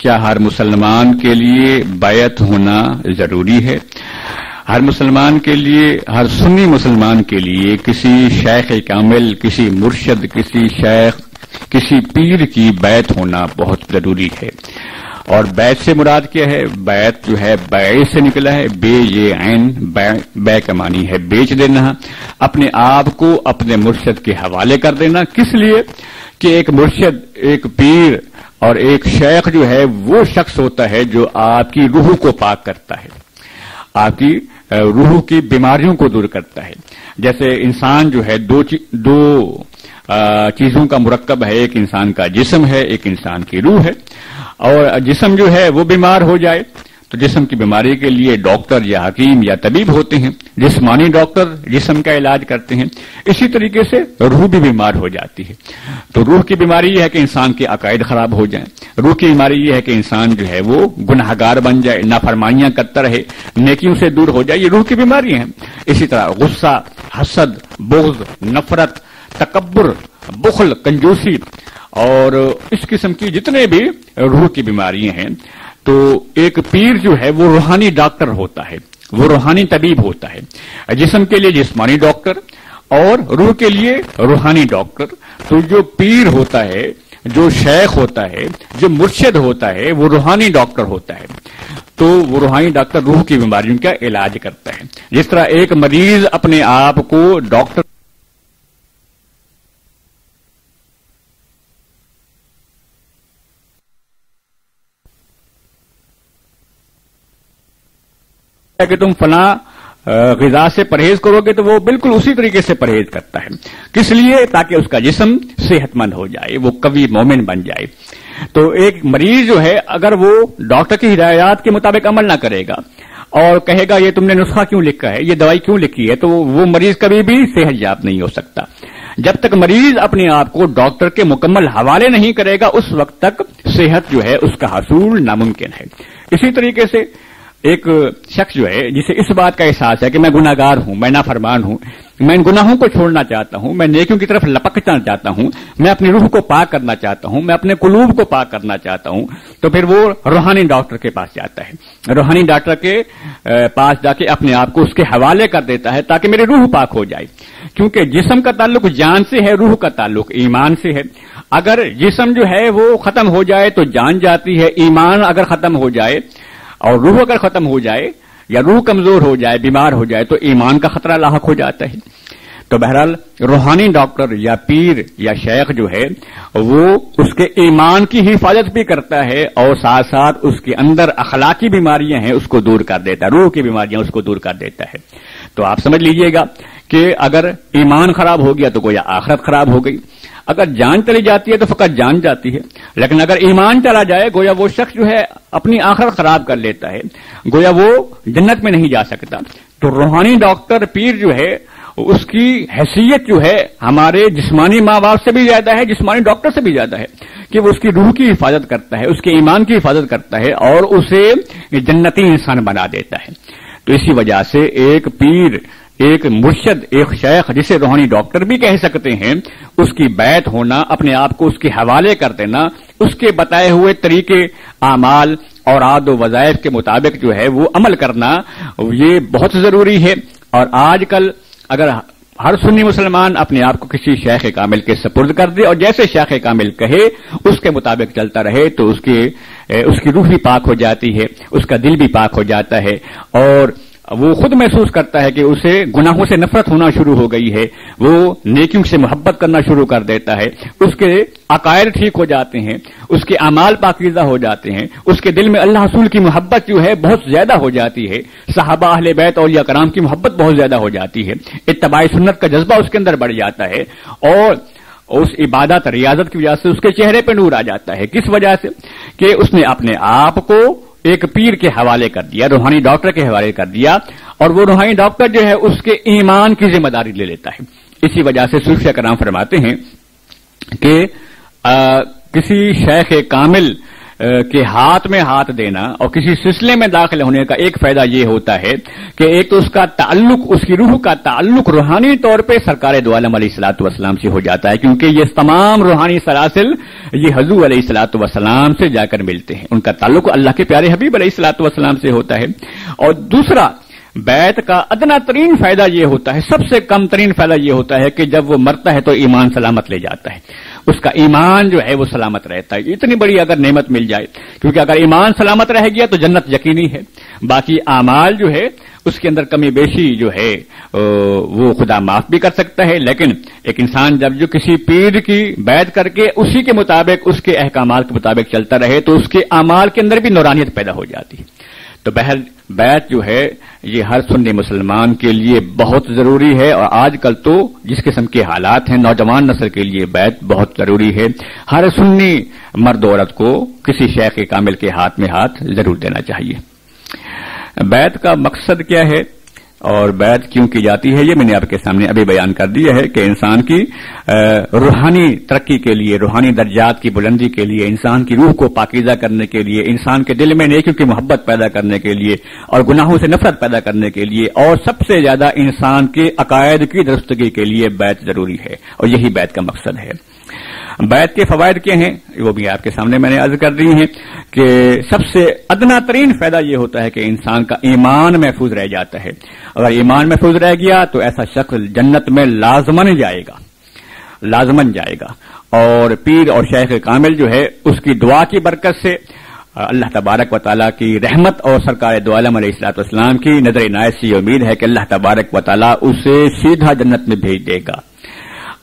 کیا ہر مسلمان کے لیے بیعت ہونا ضروری ہے؟ ہر مسلمان کے لیے، ہر سنی مسلمان کے لیے کسی شیخ کامل، کسی مرشد، کسی شیخ، کسی پیر کی بیعت ہونا بہت ضروری ہے۔ اور بیعت سے مراد کیا ہے؟ بیعت جو ہے بیع سے نکلا ہے، بے یہ عین، بیع کا معنی ہے بیچ دینا، اپنے آپ کو اپنے مرشد کے حوالے کر دینا۔ کس لیے؟ کہ ایک مرشد، ایک پیر اور ایک شیخ جو ہے وہ شخص ہوتا ہے جو آپ کی روح کو پاک کرتا ہے، آپ کی روح کی بیماریوں کو دور کرتا ہے۔ جیسے انسان جو ہے دو چیزوں کا مرکب ہے، ایک انسان کا جسم ہے، ایک انسان کی روح ہے، اور جسم جو ہے وہ بیمار ہو جائے تو جسم کی بیماری کے لیے ڈاکٹر یا حکیم یا طبیب ہوتے ہیں، جسمانی ڈاکٹر جسم کا علاج کرتے ہیں۔ اسی طریقے سے روح بھی بیمار ہو جاتی ہے، تو روح کی بیماری یہ ہے کہ انسان کے عقائد خراب ہو جائیں، روح کی بیماری یہ ہے کہ انسان جو ہے وہ گناہگار بن جائے، نافرمانیاں کرتا رہے، نیکیوں سے دور ہو جائے، یہ روح کی بیماری ہیں۔ اسی طرح غصہ، حسد، بغض، نفرت، تکبر، بخل، کنجوسی اور اس قسم کی جتنے بھی روح کی بیماریاں ہیں، تو ایک پیر جو ہے وہ روحانی ڈاکٹر ہوتا ہے، وہ روحانی طبیب ہوتا ہے۔ جسم کے لیے جسمانی ڈاکٹر اور روح کے لیے روحانی ڈاکٹر۔ تو جو پیر ہوتا ہے، جو شیخ ہوتا ہے، جو مرشد ہوتا ہے، وہ روحانی ڈاکٹر ہوتا ہے۔ تو وہ روحانی ڈاکٹر روح کی بیماریوں کا علاج کرتا ہے۔ جس طرح ایک مریض اپنے آپ کو ڈاکٹر کہ تم فلاں غذا سے پرہیز کرو گے تو وہ بالکل اسی طریقے سے پرہیز کرتا ہے۔ کس لیے؟ تاکہ اس کا جسم صحت مند ہو جائے، وہ قوی مومن بن جائے۔ تو ایک مریض جو ہے اگر وہ ڈاکٹر کی ہدایات کے مطابق عمل نہ کرے گا اور کہے گا یہ تم نے نسخہ کیوں لکھا ہے، یہ دوائی کیوں لکھی ہے، تو وہ مریض کبھی بھی صحت یاب نہیں ہو سکتا۔ جب تک مریض اپنے آپ کو ڈاکٹر کے مکمل حوالے نہیں کرے گا اس وقت تک صحت جو ہے اس کا حصول ناممکن ہے۔ اسی طریقے سے ایک شخص جو ہے جسے اس بات کا احساس ہے کہ میں گناہگار ہوں، میں نافرمان ہوں، میں ان گناہوں کو چھوڑنا چاہتا ہوں، میں نیکیوں کی طرف لپکنا چاہتا ہوں، میں اپنی روح کو پاک کرنا چاہتا ہوں، میں اپنے قلوب کو پاک کرنا چاہتا ہوں، تو پھر وہ روحانی ڈاکٹر کے پاس جاتا ہے، روحانی ڈاکٹر کے پاس جا کے اپنے آپ کو اس کے حوالے کر دیتا ہے تاکہ میری روح پاک ہو جائے۔ کیونکہ جسم کا تعلق جان سے ہے، روح کا تعلق ایمان سے ہے۔ اگر جسم جو ہے وہ ختم ہو جائے تو جان جاتی ہے، ایمان اگر ختم ہو جائے اور روح اگر ختم ہو جائے یا روح کمزور ہو جائے، بیمار ہو جائے تو ایمان کا خطرہ لاحق ہو جاتا ہے۔ تو بہرحال روحانی ڈاکٹر یا پیر یا شیخ جو ہے وہ اس کے ایمان کی حفاظت بھی کرتا ہے اور ساتھ ساتھ اس کے اندر اخلاقی بیماریاں ہیں اس کو دور کر دیتا ہے، روح کی بیماریاں اس کو دور کر دیتا ہے۔ تو آپ سمجھ لیجئے گا کہ اگر ایمان خراب ہو گیا تو گویا آخرت خراب ہو گئی، اگر جان چلی جاتی ہے تو فقط جان جاتی ہے، لیکن اگر ایمان چلا جائے گویا وہ شخص جو ہے اپنی آخرت خراب کر لیتا ہے، گویا وہ جنت میں نہیں جا سکتا۔ تو روحانی ڈاکٹر پیر جو ہے اس کی حیثیت جو ہے ہمارے جسمانی ماں باپ سے بھی زیادہ ہے، جسمانی ڈاکٹر سے بھی زیادہ ہے، کہ وہ اس کی روح کی حفاظت کرتا ہے، اس کے ایمان کی حفاظت کرتا ہے اور اسے جنتی انسان بنا دیتا ہے۔ تو اسی وجہ سے ایک پیر، ایک مرشد، ایک شیخ جسے روحانی ڈاکٹر بھی کہہ سکتے ہیں، اس کی بیعت ہونا، اپنے آپ کو اس کے حوالے کر دینا، اس کے بتائے ہوئے طریقے، اعمال اور عاد و وظائف کے مطابق جو ہے وہ عمل کرنا، یہ بہت ضروری ہے۔ اور آج کل اگر ہر سنی مسلمان اپنے آپ کو کسی شیخ کامل کے سپرد کر دے اور جیسے شیخ کامل کہے اس کے مطابق چلتا رہے تو اس کی روح بھی پاک ہو جاتی ہے، اس کا دل بھی پاک ہو جاتا ہے اور وہ خود محسوس کرتا ہے کہ اسے گناہوں سے نفرت ہونا شروع ہو گئی ہے، وہ نیکیوں سے محبت کرنا شروع کر دیتا ہے، اس کے عقائد ٹھیک ہو جاتے ہیں، اس کے اعمال پاکیزہ ہو جاتے ہیں، اس کے دل میں اللہ رسول کی محبت جو ہے بہت زیادہ ہو جاتی ہے، صحابہ اہل بیت اولیاء کرام کی محبت بہت زیادہ ہو جاتی ہے، اتباع سنت کا جذبہ اس کے اندر بڑھ جاتا ہے اور اس عبادت ریاضت کی وجہ سے اس کے چہرے پہ نور آ جاتا ہے۔ کس وجہ سے؟ کہ اس نے اپنے آپ کو ایک پیر کے حوالے کر دیا، روحانی ڈاکٹر کے حوالے کر دیا اور وہ روحانی ڈاکٹر جو ہے اس کے ایمان کی ذمہ داری لے لیتا ہے۔ اسی وجہ سے صوفیہ کرام فرماتے ہیں کہ کسی شیخ کامل کے ہاتھ میں ہاتھ دینا اور کسی سلسلے میں داخل ہونے کا ایک فائدہ یہ ہوتا ہے کہ ایک تو اس کا تعلق، اس کی روح کا تعلق روحانی طور پہ سرکار دو عالم علیہ الصلوۃ والسلام سے ہو جاتا ہے، کیونکہ یہ تمام روحانی سلاسل یہ حضور علیہ الصلوۃ والسلام سے جا کر ملتے ہیں، ان کا تعلق اللہ کے پیارے حبیب علیہ الصلوۃ والسلام سے ہوتا ہے۔ اور دوسرا بیعت کا ادنا ترین فائدہ یہ ہوتا ہے، سب سے کم ترین فائدہ یہ ہوتا ہے کہ جب وہ مرتا ہے تو ایمان سلامت لے جاتا ہے، اس کا ایمان جو ہے وہ سلامت رہتا ہے۔ اتنی بڑی اگر نعمت مل جائے، کیونکہ اگر ایمان سلامت رہ گیا تو جنت یقینی ہے، باقی اعمال جو ہے اس کے اندر کمی بیشی جو ہے وہ خدا معاف بھی کر سکتا ہے، لیکن ایک انسان جب جو کسی پیر کی بیعت کر کے اسی کے مطابق، اس کے احکامات کے مطابق چلتا رہے تو اس کے اعمال کے اندر بھی نورانیت پیدا ہو جاتی ہے۔ تو بہرحال بیعت جو ہے یہ ہر سنی مسلمان کے لیے بہت ضروری ہے، اور آج کل تو جس قسم کے حالات ہیں نوجوان نسل کے لیے بیعت بہت ضروری ہے۔ ہر سنی مرد عورت کو کسی شیخ کامل کے ہاتھ میں ہاتھ ضرور دینا چاہیے۔ بیعت کا مقصد کیا ہے اور بیعت کیوں کی جاتی ہے یہ میں نے آپ کے سامنے ابھی بیان کر دیا ہے کہ انسان کی روحانی ترقی کے لیے، روحانی درجات کی بلندی کے لیے، انسان کی روح کو پاکیزہ کرنے کے لیے، انسان کے دل میں نیکیوں کی محبت پیدا کرنے کے لیے اور گناہوں سے نفرت پیدا کرنے کے لیے، اور سب سے زیادہ انسان کے عقائد کی درستگی کے لیے بیعت ضروری ہے، اور یہی بیعت کا مقصد ہے۔ بیعت کے فوائد کیا ہیں وہ بھی آپ کے سامنے میں نے عرض کر دی ہیں کہ سب سے ادنا ترین فائدہ یہ ہوتا ہے کہ انسان کا ایمان محفوظ رہ جاتا ہے۔ اگر ایمان محفوظ رہ گیا تو ایسا شخص جنت میں لازمن جائے گا، اور پیر اور شیخ کامل جو ہے اس کی دعا کی برکت سے اللہ تبارک و تعالیٰ کی رحمت اور سرکار دو عالم علیہ الصلوۃ والسلام کی نظر عنایت سے امید ہے کہ اللہ تبارک و تعالیٰ اسے سیدھا جنت میں بھیج دے گا،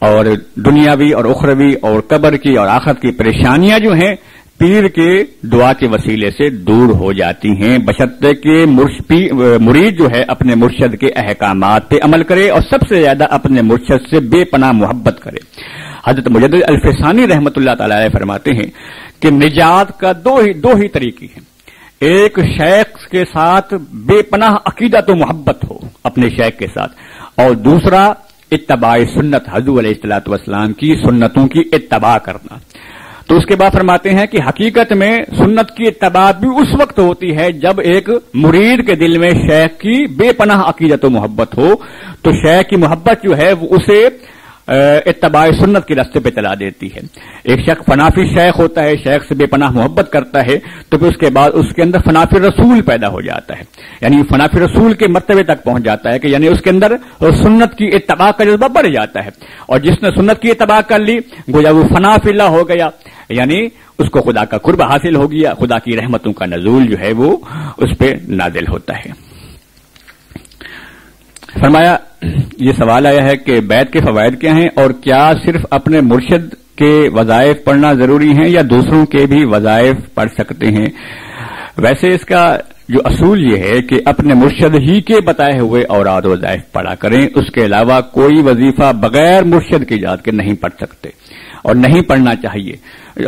اور دنیاوی اور اخروی اور قبر کی اور آخرت کی پریشانیاں جو ہیں پیر کے دعا کے وسیلے سے دور ہو جاتی ہیں، بشرطے کہ مرید جو ہے اپنے مرشد کے احکامات پہ عمل کرے اور سب سے زیادہ اپنے مرشد سے بے پناہ محبت کرے۔ حضرت مجدد الفسانی رحمۃ اللہ تعالی علیہ فرماتے ہیں کہ نجات کا دو ہی طریقے ہیں، ایک شیخ کے ساتھ بے پناہ عقیدت و محبت ہو اپنے شیخ کے ساتھ، اور دوسرا اتباع سنت، حضور علیہ الصلوۃ والسلام کی سنتوں کی اتباع کرنا۔ تو اس کے بعد فرماتے ہیں کہ حقیقت میں سنت کی اتباع بھی اس وقت ہوتی ہے جب ایک مرید کے دل میں شیخ کی بے پناہ عقیدت و محبت ہو، تو شیخ کی محبت جو ہے وہ اسے اتباع سنت کے راستے پہ چلا دیتی ہے۔ ایک شخص فنافی شیخ ہوتا ہے، شیخ سے بے پناہ محبت کرتا ہے، تو پھر اس کے بعد اس کے اندر فنافی رسول پیدا ہو جاتا ہے، یعنی فنافی رسول کے مرتبے تک پہنچ جاتا ہے کہ یعنی اس کے اندر سنت کی اتباع کا جذبہ بڑھ جاتا ہے، اور جس نے سنت کی اتباع کر لی گویا وہ فنافی اللہ ہو گیا، یعنی اس کو خدا کا قرب حاصل ہو گیا، خدا کی رحمتوں کا نزول جو ہے وہ اس پہ نازل ہوتا ہے۔ فرمایا یہ سوال آیا ہے کہ بیعت کے فوائد کیا ہیں، اور کیا صرف اپنے مرشد کے وظائف پڑھنا ضروری ہیں یا دوسروں کے بھی وظائف پڑھ سکتے ہیں؟ ویسے اس کا جو اصول یہ ہے کہ اپنے مرشد ہی کے بتائے ہوئے اوراد و وظائف پڑھا کریں، اس کے علاوہ کوئی وظیفہ بغیر مرشد کی اجازت کے نہیں پڑھ سکتے اور نہیں پڑھنا چاہیے۔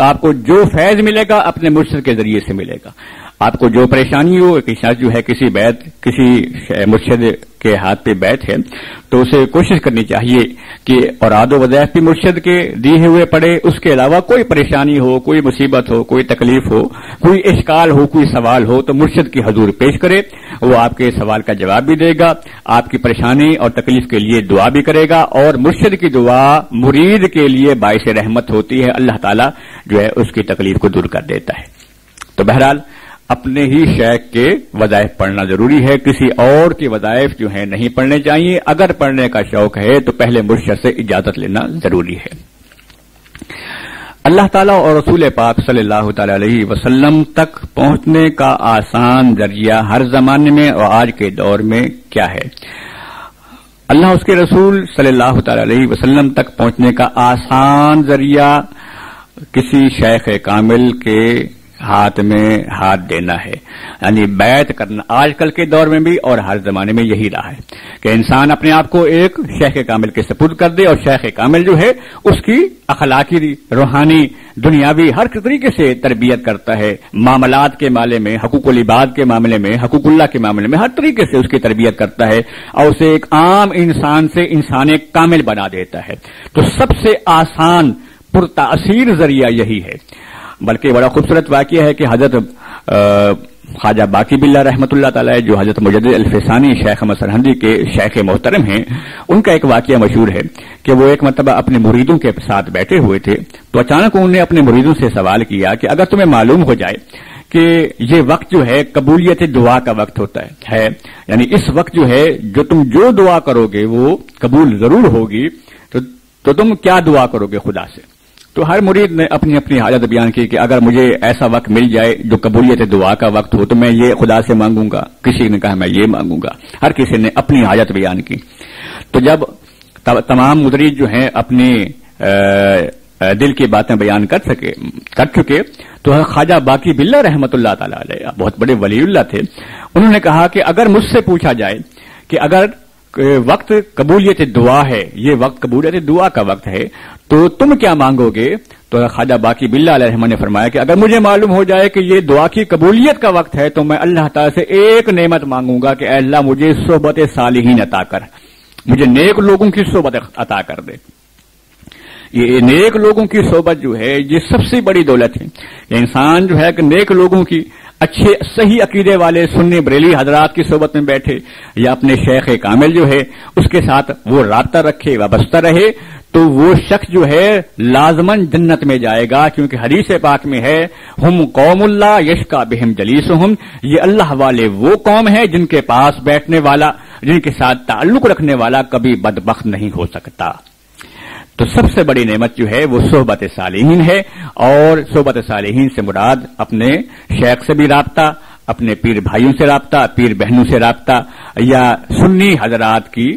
آپ کو جو فیض ملے گا اپنے مرشد کے ذریعے سے ملے گا، آپ کو جو پریشانی ہو، جو ہے کسی مرشد کے ہاتھ پہ بیعت ہے تو اسے کوشش کرنی چاہیے کہ اوراد و وظائف بھی مرشد کے دیے ہوئے پڑھے، اس کے علاوہ کوئی پریشانی ہو، کوئی مصیبت ہو، کوئی تکلیف ہو، کوئی اشکال ہو، کوئی سوال ہو تو مرشد کی حضور پیش کرے، وہ آپ کے سوال کا جواب بھی دے گا، آپ کی پریشانی اور تکلیف کے لیے دعا بھی کرے گا، اور مرشد کی دعا مرید کے لیے باعث رحمت ہوتی ہے، اللہ تعالیٰ جو ہے اس کی تکلیف کو دور کر دیتا ہے۔ تو بہرحال اپنے ہی شیخ کے وظائف پڑھنا ضروری ہے، کسی اور کے وظائف جو ہیں نہیں پڑھنے چاہیے، اگر پڑھنے کا شوق ہے تو پہلے مرشد سے اجازت لینا ضروری ہے۔ اللہ تعالیٰ اور رسول پاک صلی اللہ تعالی علیہ وسلم تک پہنچنے کا آسان ذریعہ ہر زمانے میں اور آج کے دور میں کیا ہے؟ اللہ اس کے رسول صلی اللہ تعالی علیہ وسلم تک پہنچنے کا آسان ذریعہ کسی شیخ کامل کے ہاتھ میں ہاتھ دینا ہے، یعنی بیعت کرنا۔ آج کل کے دور میں بھی اور ہر زمانے میں یہی رہا ہے کہ انسان اپنے آپ کو ایک شیخ کامل کے سپرد کر دے، اور شیخ کامل جو ہے اس کی اخلاقی، روحانی، دنیاوی ہر طریقے سے تربیت کرتا ہے، معاملات کے معاملے میں، حقوق العباد کے معاملے میں، حقوق اللہ کے معاملے میں، ہر طریقے سے اس کی تربیت کرتا ہے اور اسے ایک عام انسان سے انسان کامل بنا دیتا ہے۔ تو سب سے آسان پرتاثیر ذریعہ یہی ہے۔ بلکہ بڑا خوبصورت واقعہ ہے کہ حضرت خواجہ باقی باللہ رحمۃ اللہ تعالی جو حضرت مجدد الفسانی شیخ احمد سرہندی کے شیخ محترم ہیں، ان کا ایک واقعہ مشہور ہے کہ وہ ایک مرتبہ اپنے مریدوں کے ساتھ بیٹھے ہوئے تھے تو اچانک انہوں نے اپنے مریدوں سے سوال کیا کہ اگر تمہیں معلوم ہو جائے کہ یہ وقت جو ہے قبولیت دعا کا وقت ہوتا ہے، یعنی اس وقت جو ہے جو دعا کرو گے وہ قبول ضرور ہوگی، تو تم کیا دعا کرو گے خدا سے؟ تو ہر مرید نے اپنی اپنی حاجت بیان کی کہ اگر مجھے ایسا وقت مل جائے جو قبولیت دعا کا وقت ہو تو میں یہ خدا سے مانگوں گا، کسی نے کہا میں یہ مانگوں گا، ہر کسی نے اپنی حاجت بیان کی۔ تو جب تمام مرید جو ہیں اپنی دل کی باتیں بیان کر چکے تو خواجہ باقی باللہ رحمۃ اللہ تعالی علیہ بہت بڑے ولی اللہ تھے، انہوں نے کہا کہ اگر مجھ سے پوچھا جائے کہ اگر وقت قبولیت دعا ہے، یہ وقت قبولیت دعا کا وقت ہے، تو تم کیا مانگو گے؟ تو خواجہ باقی باللہ علیہ رحمہ نے فرمایا کہ اگر مجھے معلوم ہو جائے کہ یہ دعا کی قبولیت کا وقت ہے تو میں اللہ تعالی سے ایک نعمت مانگوں گا کہ اے اللہ مجھے صحبت صالحین عطا کر، مجھے نیک لوگوں کی صحبت عطا کر دے۔ یہ نیک لوگوں کی صحبت جو ہے یہ سب سے بڑی دولت ہے کہ انسان جو ہے کہ نیک لوگوں کی، اچھے صحیح عقیدے والے سنی بریلی حضرات کی صحبت میں بیٹھے یا اپنے شیخ کامل جو ہے اس کے ساتھ وہ رابطہ رکھے، وابستہ رہے، تو وہ شخص جو ہے لازماً جنت میں جائے گا، کیونکہ حدیث پاک میں ہے ہم قوم اللہ یشقی بہم جلیسہم، یہ اللہ والے وہ قوم ہے جن کے پاس بیٹھنے والا، جن کے ساتھ تعلق رکھنے والا کبھی بدبخت نہیں ہو سکتا۔ تو سب سے بڑی نعمت جو ہے وہ صحبت صالحین ہے، اور صحبت صالحین سے مراد اپنے شیخ سے بھی رابطہ، اپنے پیر بھائیوں سے رابطہ، پیر بہنوں سے رابطہ، یا سنی حضرات کی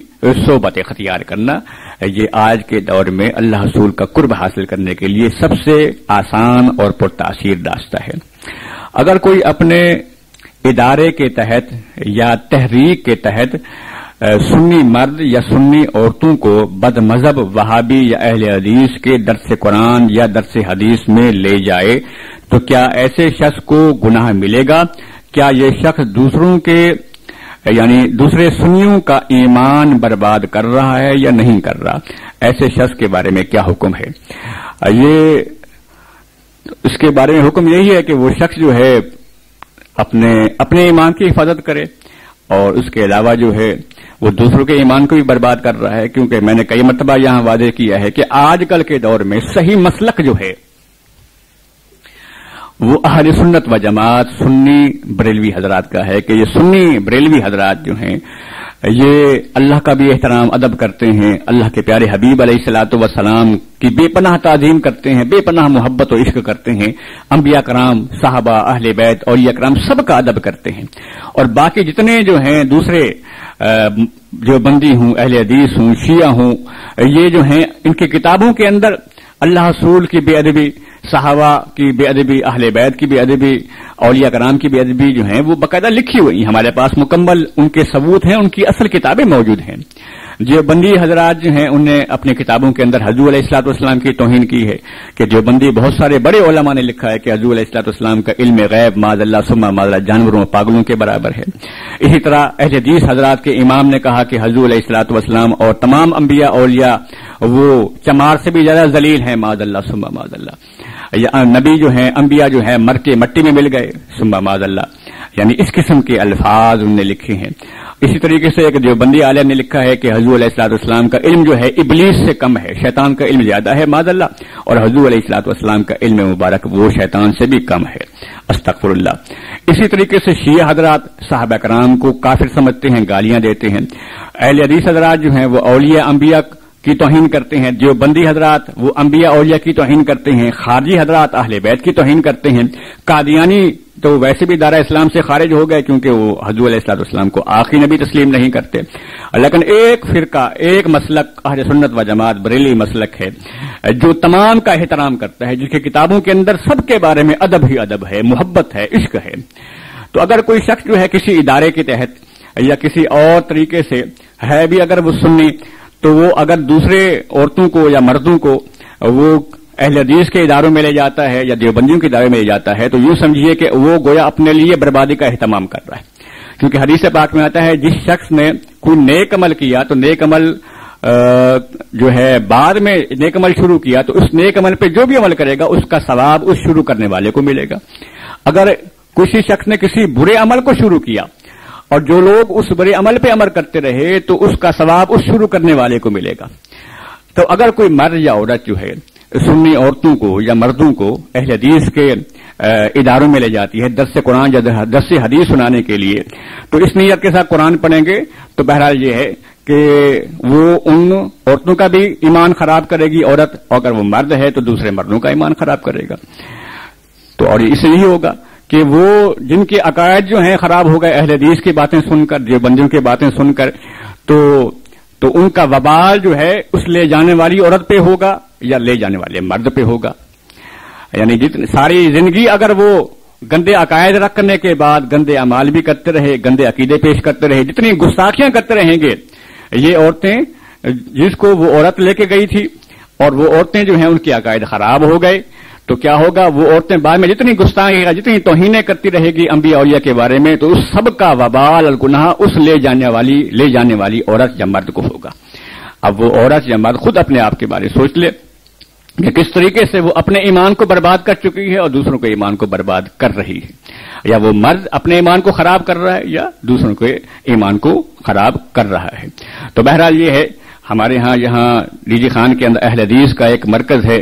صحبت اختیار کرنا، یہ آج کے دور میں اللہ رسول کا قرب حاصل کرنے کے لیے سب سے آسان اور پرتاثیر راستہ ہے۔ اگر کوئی اپنے ادارے کے تحت یا تحریک کے تحت سنی مرد یا سنی عورتوں کو بد مذہب وہابی یا اہل حدیث کے درس قرآن یا درس حدیث میں لے جائے تو کیا ایسے شخص کو گناہ ملے گا؟ کیا یہ شخص دوسروں کے یعنی دوسرے سنیوں کا ایمان برباد کر رہا ہے یا نہیں کر رہا؟ ایسے شخص کے بارے میں کیا حکم ہے؟ اس کے بارے میں حکم یہی ہے کہ وہ شخص جو ہے اپنے ایمان کی حفاظت کرے، اور اس کے علاوہ جو ہے وہ دوسروں کے ایمان کو بھی برباد کر رہا ہے، کیونکہ میں نے کئی مرتبہ یہاں واضح کیا ہے کہ آج کل کے دور میں صحیح مسلک جو ہے وہ اہل سنت و جماعت سنی بریلوی حضرات کا ہے، کہ یہ سنی بریلوی حضرات جو ہیں یہ اللہ کا بھی احترام ادب کرتے ہیں، اللہ کے پیارے حبیب علیہ الصلوۃ والسلام کی بے پناہ تعظیم کرتے ہیں، بے پناہ محبت و عشق کرتے ہیں، انبیاء کرام، صحابہ، اہل بیت، اولیاء کرام سب کا ادب کرتے ہیں، اور باقی جتنے جو ہیں دوسرے جو بندی ہوں، اہل حدیث ہوں، شیعہ ہوں، یہ جو ہیں ان کی کتابوں کے اندر اللہ رسول کی بے ادبی، صحابہ کی بے ادبی، اہل بیت کی بے ادبی، اولیاء کرام کی بے ادبی جو ہیں وہ باقاعدہ لکھی ہوئی ہیں، ہمارے پاس مکمل ان کے ثبوت ہیں، ان کی اصل کتابیں موجود ہیں۔ جو بندی حضرات جو ہیں انہوں نے اپنی کتابوں کے اندر حضور علیہ الصلوۃ والسلام کی توہین کی ہے، کہ جو بندی بہت سارے بڑے علماء نے لکھا ہے کہ حضور علیہ الصلوۃ والسلام کا علم غیب معاذ اللہ ثم معاذ اللہ جانوروں پاگلوں کے برابر ہے۔ اسی طرح اہل حدیث حضرات کے امام نے کہا کہ حضور علیہ الصلوۃ والسلام اور تمام انبیاء اولیاء وہ چمار سے بھی زیادہ ذلیل ہیں معاذ اللہ ثم معاذ اللہ، نبی جو ہیں انبیاء جو ہیں مر کے مٹی میں مل گئے ثم معاذ اللہ، یعنی اس قسم کے الفاظ انہوں نے لکھے ہیں۔ اسی طریقے سے ایک دیوبندی عالم نے لکھا ہے کہ حضور علیہ الصلوۃ والسلام کا علم جو ہے ابلیس سے کم ہے، شیطان کا علم زیادہ ہے معاذ اللہ، اور حضور علیہ الصلوۃ والسلام کا علم مبارک وہ شیطان سے بھی کم ہے، استغفر اللہ۔ اسی طریقے سے شیعہ حضرات صحابہ کرام کو کافر سمجھتے ہیں، گالیاں دیتے ہیں، اہل حدیث حضرات جو ہیں وہ اولیاء انبیاء کی توہین کرتے ہیں، دیوبندی حضرات وہ انبیاء اولیاء کی توہین کرتے ہیں، خارجی حضرات اہل بیت کی توہین کرتے ہیں، قادیانی تو ویسے بھی دارہ اسلام سے خارج ہو گئے کیونکہ وہ حضور علیہ الصلوۃ والسلام کو آخری نبی تسلیم نہیں کرتے، لیکن ایک فرقہ، ایک مسلک اہل سنت و جماعت بریلی مسلک ہے جو تمام کا احترام کرتا ہے، جس کی کتابوں کے اندر سب کے بارے میں ادب ہی ادب ہے، محبت ہے، عشق ہے۔ تو اگر کوئی شخص جو ہے کسی ادارے کے تحت یا کسی اور طریقے سے ہے بھی اگر وہ سنی، تو وہ اگر دوسرے عورتوں کو یا مردوں کو وہ اہل حدیث کے اداروں میں لے جاتا ہے یا دیوبندیوں کے ادارے میں لے جاتا ہے تو یوں سمجھیے کہ وہ گویا اپنے لیے بربادی کا اہتمام کر رہا ہے، کیونکہ حدیث پاک میں آتا ہے جس شخص نے کوئی نیک عمل کیا تو نیک عمل جو ہے بعد میں نیک عمل شروع کیا تو اس نیک عمل پہ جو بھی عمل کرے گا اس کا ثواب اس شروع کرنے والے کو ملے گا. اگر کسی شخص نے کسی برے عمل کو شروع کیا اور جو لوگ اس برے عمل پہ عمل کرتے رہے تو اس کا ثواب اس شروع کرنے والے کو ملے گا. تو اگر کوئی مرد یا عورت جو ہے سنی عورتوں کو یا مردوں کو اہل حدیث کے اداروں میں لے جاتی ہے درس قرآن یا درس حدیث سنانے کے لیے، تو اس نیت کے ساتھ قرآن پڑھیں گے تو بہرحال یہ ہے کہ وہ ان عورتوں کا بھی ایمان خراب کرے گی عورت، اور اگر وہ مرد ہے تو دوسرے مردوں کا ایمان خراب کرے گا. تو اور اس لیے ہوگا کہ وہ جن کے عقائد جو ہیں خراب ہو گئے اہل حدیث کی باتیں سن کر، دیوبندیوں کی باتیں سن کر، تو ان کا وبال جو ہے اس لے جانے والی عورت پہ ہوگا یا لے جانے والے مرد پہ ہوگا. یعنی جتنی ساری زندگی اگر وہ گندے عقائد رکھنے کے بعد گندے اعمال بھی کرتے رہے، گندے عقیدے پیش کرتے رہے، جتنی گستاخیاں کرتے رہیں گے یہ عورتیں، جس کو وہ عورت لے کے گئی تھی اور وہ عورتیں جو ہیں ان کے عقائد خراب ہو گئے، تو کیا ہوگا؟ وہ عورتیں بعد میں جتنی گستاخی جتنی توہینیں کرتی رہے گی انبیاء اولیاء کے بارے میں، تو اس سب کا وبال الگناہ اس لے جانے والی عورت یا مرد کو ہوگا. اب وہ عورت یا مرد خود اپنے آپ کے بارے سوچ لے کہ کس طریقے سے وہ اپنے ایمان کو برباد کر چکی ہے اور دوسروں کے ایمان کو برباد کر رہی ہے، یا وہ مرد اپنے ایمان کو خراب کر رہا ہے یا دوسروں کے ایمان کو خراب کر رہا ہے. تو بہرحال یہ ہے ہمارے ہاں یہاں ڈی جی خان کے اندر اہل حدیث کا ایک مرکز ہے،